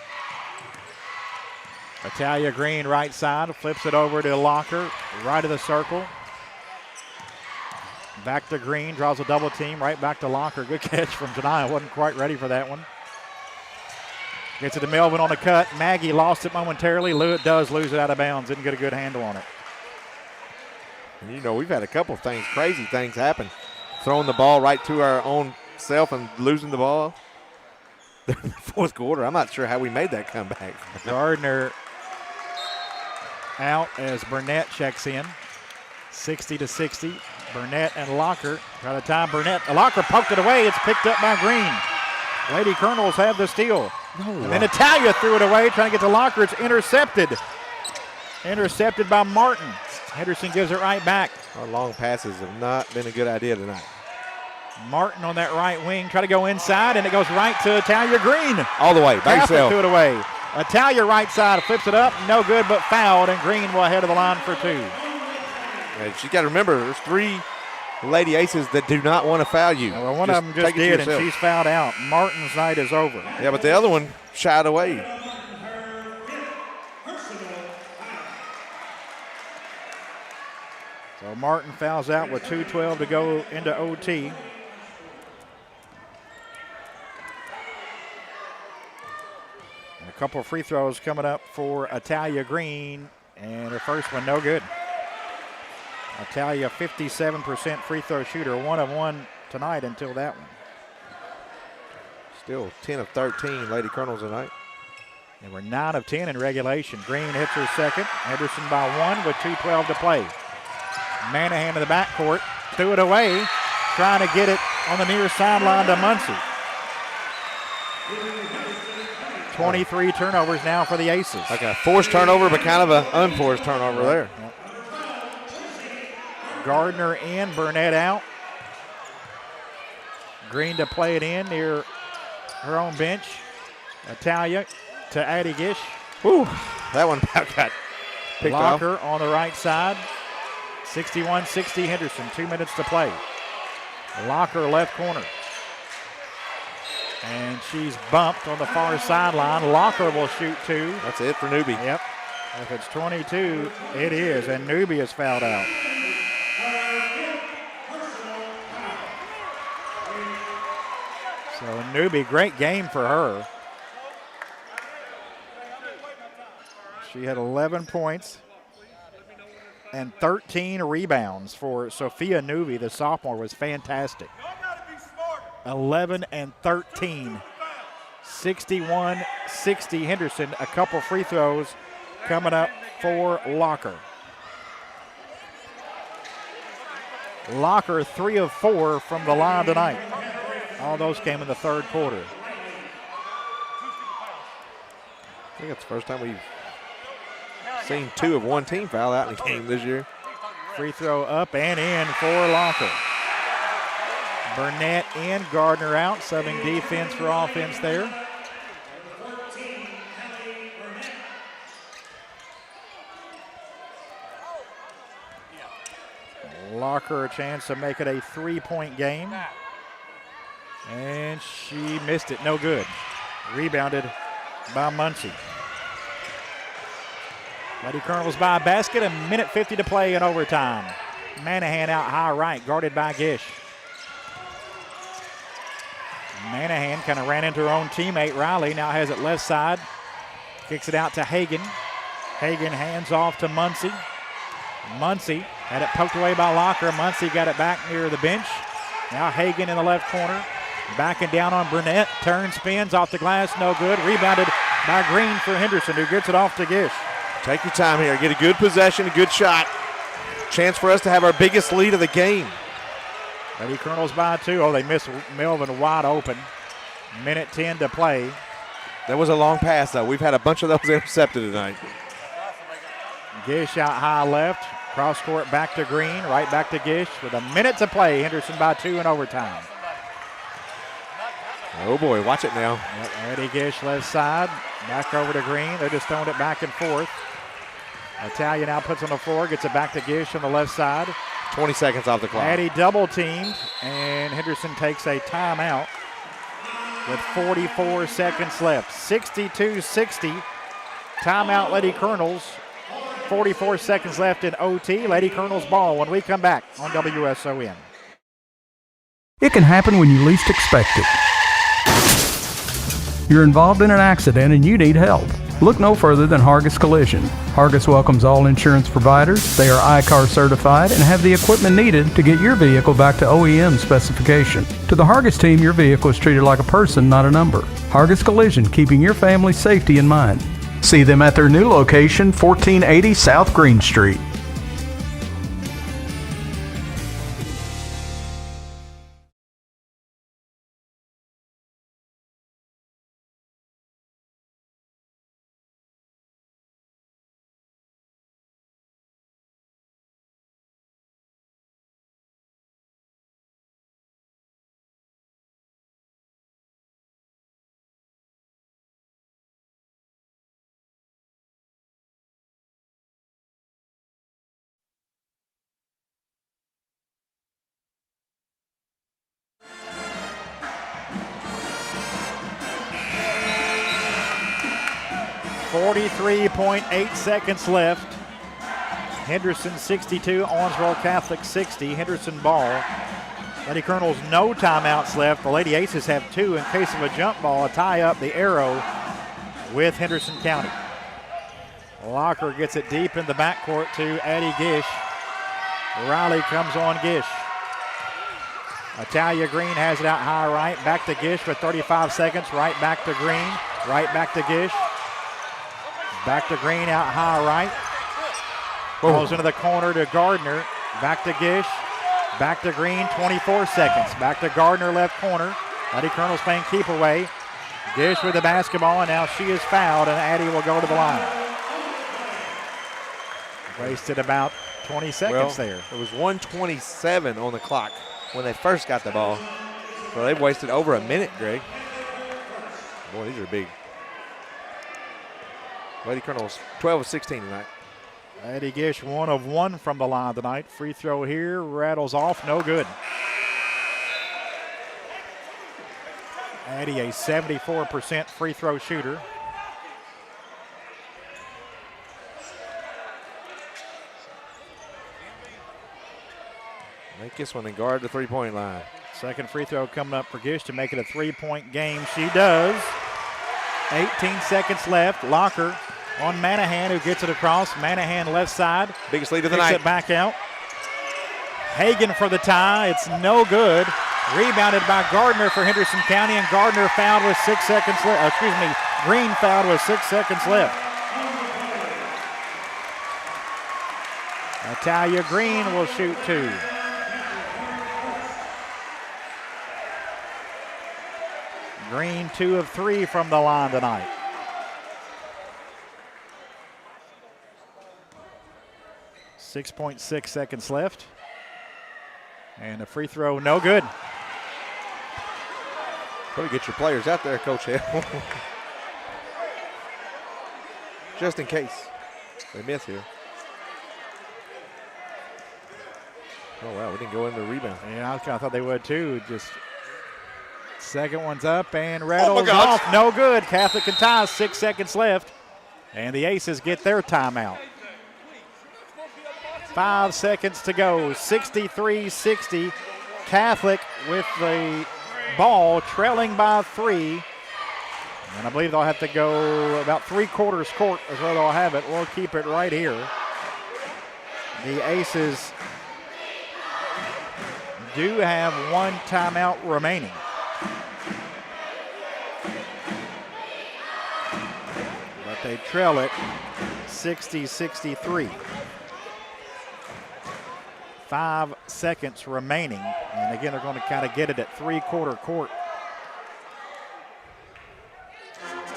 Italia Green right side, flips it over to Locker, right of the circle. Back to Green, draws a double team, right back to Locker. Good catch from Janiyah. Wasn't quite ready for that one. Gets it to Melvin on the cut. Maggie lost it momentarily. Does lose it out of bounds. Didn't get a good handle on it. And you know, we've had a couple of things, crazy things happen. Throwing the ball right to our own self and losing the ball. The fourth quarter, I'm not sure how we made that comeback. Gardner out as Burnett checks in. 60-60. Burnett and Locker try to time Burnett. Locker poked it away. It's picked up by Green. Lady Colonels have the steal. And then Italia threw it away, trying to get to Locker. It's intercepted. Intercepted by Martin. Henderson gives it right back. Our long passes have not been a good idea tonight. Martin on that right wing, try to go inside, and it goes right to Italia Green. All the way, by yourself. Threw it away. Italia right side, flips it up, no good, but fouled, and Green will head of the line for 2. And you got to remember, there's 3 Lady Aces that do not want to foul you. Well, one of them just did, and she's fouled out. Martin's night is over. Yeah, but the other one shied away. So Martin fouls out with 2:12 to go into OT. And a couple of free throws coming up for Italia Green, and her first one no good. Italia 57% free throw shooter, 1 of 1 tonight until that one. Still 10 of 13 Lady Colonels tonight. They were 9 of 10 in regulation. Green hits her second. Henderson by 1 with 2:12 to play. Manahan in the backcourt, threw it away, trying to get it on the near sideline to Muncie. 23 turnovers now for the Aces. Like a forced turnover, but kind of an unforced turnover there. Yep. Gardner in, Burnett out. Green to play it in near her own bench. Italia to Addie Gish. Whew, that one got picked off. Locker on the right side. 61-60 Henderson, 2 minutes to play. Locker left corner. And she's bumped on the far sideline. Locker will shoot 2. That's it for Newbie. Yep. If it's 22, it is, and Newbie is fouled out. So Newbie, great game for her. She had 11 points and 13 rebounds for Sophia Newbie. The sophomore was fantastic. 11 and 13. 61-60 Henderson. A couple free throws coming up for Locker. Locker 3 of 4 from the line tonight. All those came in the third quarter. I think it's the first time we've seen 2 of one team foul out in the game this year. Free throw up and in for Locker. Burnett in, Gardner out, subbing defense for offense there. Locker a chance to make it a 3-point game. And she missed it, no good. Rebounded by Muncie. Lady Colonels by a basket, a minute 50 to play in overtime. Manahan out high right, guarded by Gish. Manahan kind of ran into her own teammate, Riley, now has it left side. Kicks it out to Hagan. Hagan hands off to Muncie. Muncie had it poked away by Locker. Muncie got it back near the bench. Now Hagan in the left corner. Backing down on Burnett. Turn, spins off the glass, no good. Rebounded by Green for Henderson, who gets it off to Gish. Take your time here. Get a good possession, a good shot. Chance for us to have our biggest lead of the game. Lady Colonels by 2. Oh, they missed Melvin wide open. Minute 10 to play. That was a long pass, though. We've had a bunch of those intercepted tonight. Gish out high left. Cross court back to Green. Right back to Gish with a minute to play. Henderson by 2 in overtime. Oh, boy. Watch it now. Yep, Eddie Gish left side. Back over to Green. They're just throwing it back and forth. Italia now puts on the floor. Gets it back to Gish on the left side. 20 seconds off the clock. Addie double teamed, and Henderson takes a timeout with 44 seconds left. 62-60. Timeout, Lady Colonels. 44 seconds left in OT. Lady Colonels ball when we come back on WSON. It can happen when you least expect it. You're involved in an accident and you need help. Look no further than Hargis Collision. Hargis welcomes all insurance providers. They are ICAR certified and have the equipment needed to get your vehicle back to OEM specification. To the Hargis team, your vehicle is treated like a person, not a number. Hargis Collision, keeping your family's safety in mind. See them at their new location, 1480 South Green Street. 43.8 seconds left. Henderson 62, Owensboro Catholic 60. Henderson ball. Lady Colonels no timeouts left. The Lady Aces have 2 in case of a jump ball, a tie up the arrow with Henderson County. Locker gets it deep in the backcourt to Addie Gish. Riley comes on Gish. Italia Green has it out high right. Back to Gish with 35 seconds. Right back to Green. Right back to Gish. Back to Green out high right. Goes into the corner to Gardner. Back to Gish. Back to Green, 24 seconds. Back to Gardner, left corner. Lady Colonels playing keep away. Gish with the basketball, and now she is fouled, and Addie will go to the line. Wasted about 20 seconds there. It was 1:27 on the clock when they first got the ball. So they've wasted over a minute, Greg. Boy, these are big. Lady Colonels 12 of 16 tonight. Addie Gish 1 of 1 from the line tonight. Free throw here, rattles off, no good. Addie a 74% free throw shooter. Make this one and guard the three-point line. Second free throw coming up for Gish to make it a 3-point game. She does. 18 seconds left. Locker on Manahan, who gets it across. Manahan left side. Biggest lead of the night. night. It back out. Hagan for the tie. It's no good. Rebounded by Gardner for Henderson County, and Gardner fouled with 6 seconds left. Green fouled with 6 seconds left. Natalia Green will shoot 2. Green 2 of 3 from the line tonight. .6 seconds left. And a free throw, no good. Better get your players out there, Coach Hale. Just in case they miss here. Oh, wow, we didn't go into the rebound. Yeah, I kind of thought they would too. Just second one's up and rattles off. No good. Catholic can tie, 6 seconds left. And the Aces get their timeout. 5 seconds to go, 63-60. Catholic with the ball, trailing by 3. And I believe they'll have to go about 3/4 court is where they'll have it. We'll keep it right here. The Aces do have 1 timeout remaining. But they trail it 60-63. 5 seconds remaining. And again, they're going to kind of get it at 3/4 court.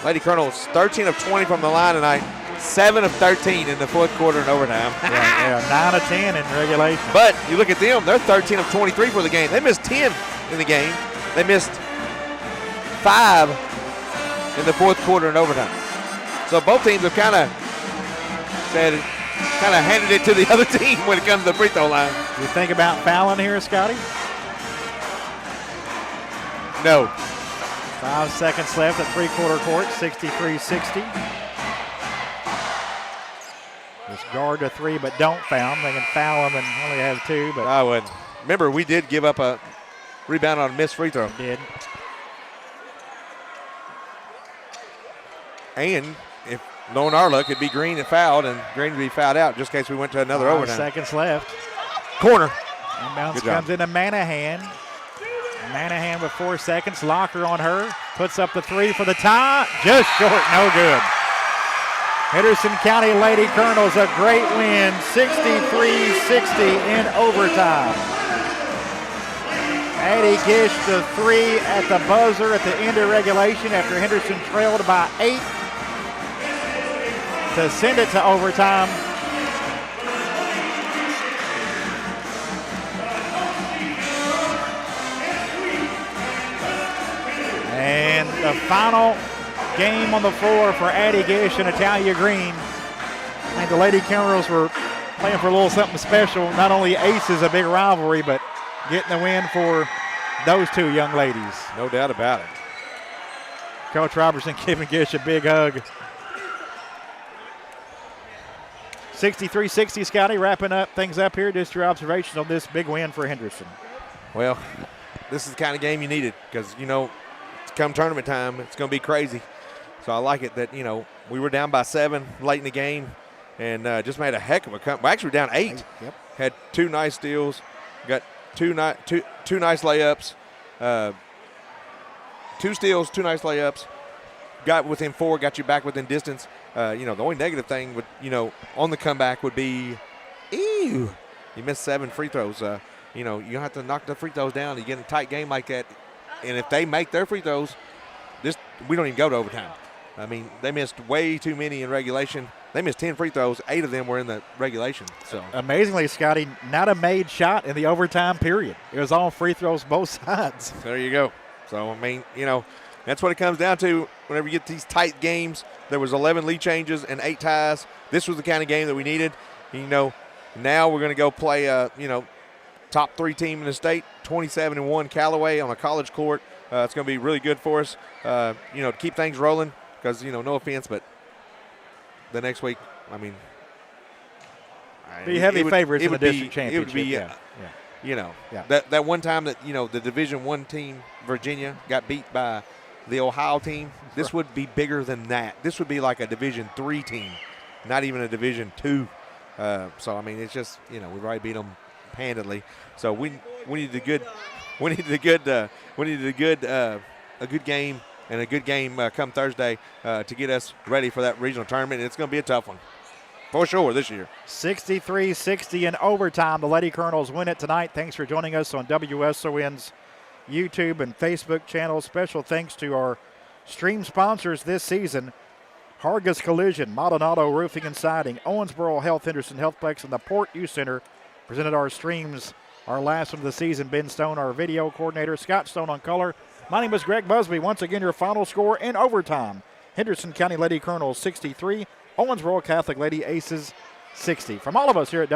Lady Colonels 13 of 20 from the line tonight. 7 of 13 in the fourth quarter and overtime. Yeah, 9 of 10 in regulation. But you look at them, they're 13 of 23 for the game. They missed 10 in the game. They missed 5 in the fourth quarter and overtime. So both teams have kind of handed it to the other team when it comes to the free throw line. You think about fouling here, Scotty? No. 5 seconds left at 3/4 court, 63-60. Just guard to 3, but don't foul them. They can foul them and only have 2. But I wouldn't. Remember, we did give up a rebound on a missed free throw. Did. And if knowing our luck, it'd be Green and fouled, and Green would be fouled out just in case we went to another 5 overtime. seconds left. Corner. Inbounds comes into Manahan. Manahan with 4 seconds. Locker on her. Puts up the 3 for the tie. Just short, no good. Henderson County Lady Colonels, a great win, 63-60 in overtime. Addie Gish the 3 at the buzzer at the end of regulation after Henderson trailed by 8 to send it to overtime. And the final game on the floor for Addie Gish and Italia Green. I think the Lady Colonels were playing for a little something special. Not only Aces, a big rivalry, but getting the win for those 2 young ladies. No doubt about it. Coach Robertson giving Gish a big hug. 63-60, Scotty, wrapping up things up here. Just your observations on this big win for Henderson. Well, this is the kind of game you needed because, come tournament time, it's going to be crazy. So I like it that, we were down by 7 late in the game and just made a heck of a comeback. Well, actually, we're down 8. Yep. Had 2 nice steals, got two nice layups, 2 steals, 2 nice layups, got within 4, got you back within distance. The only negative thing would, on the comeback would be, you missed 7 free throws. You have to knock the free throws down. You get in a tight game like that. And if they make their free throws, we don't even go to overtime. I mean, they missed way too many in regulation. They missed 10 free throws. 8 of them were in the regulation. So amazingly, Scotty, not a made shot in the overtime period. It was all free throws both sides. There you go. So, I mean, that's what it comes down to whenever you get these tight games. There was 11 lead changes and 8 ties. This was the kind of game that we needed. Now we're going to go play, top 3 team in the state, 27-1 Callaway on a college court. It's going to be really good for us, to keep things rolling because, no offense, but the next week, I mean. Be heavy favorites in the district championship. It would be, that one time that, the Division I team, Virginia, got beat by the Ohio team, this would be bigger than that. This would be like a Division III team, not even a Division II. So, I mean, it's just, we've already beat them handedly. So we needed a good game and a good game come Thursday to get us ready for that regional tournament. And it's going to be a tough one for sure this year. 63-60 in overtime. The Lady Colonels win it tonight. Thanks for joining us on WSON's YouTube and Facebook channels. Special thanks to our stream sponsors this season: Hargis Collision, Maldonado Roofing and Siding, Owensboro Health, Henderson Healthplex, and the Port Youth Center presented our streams. Our last one of the season, Ben Stone, our video coordinator, Scott Stone on color. My name is Greg Busby. Once again, your final score in overtime: Henderson County Lady Colonels 63, Owensboro Catholic Lady Aces 60. From all of us here at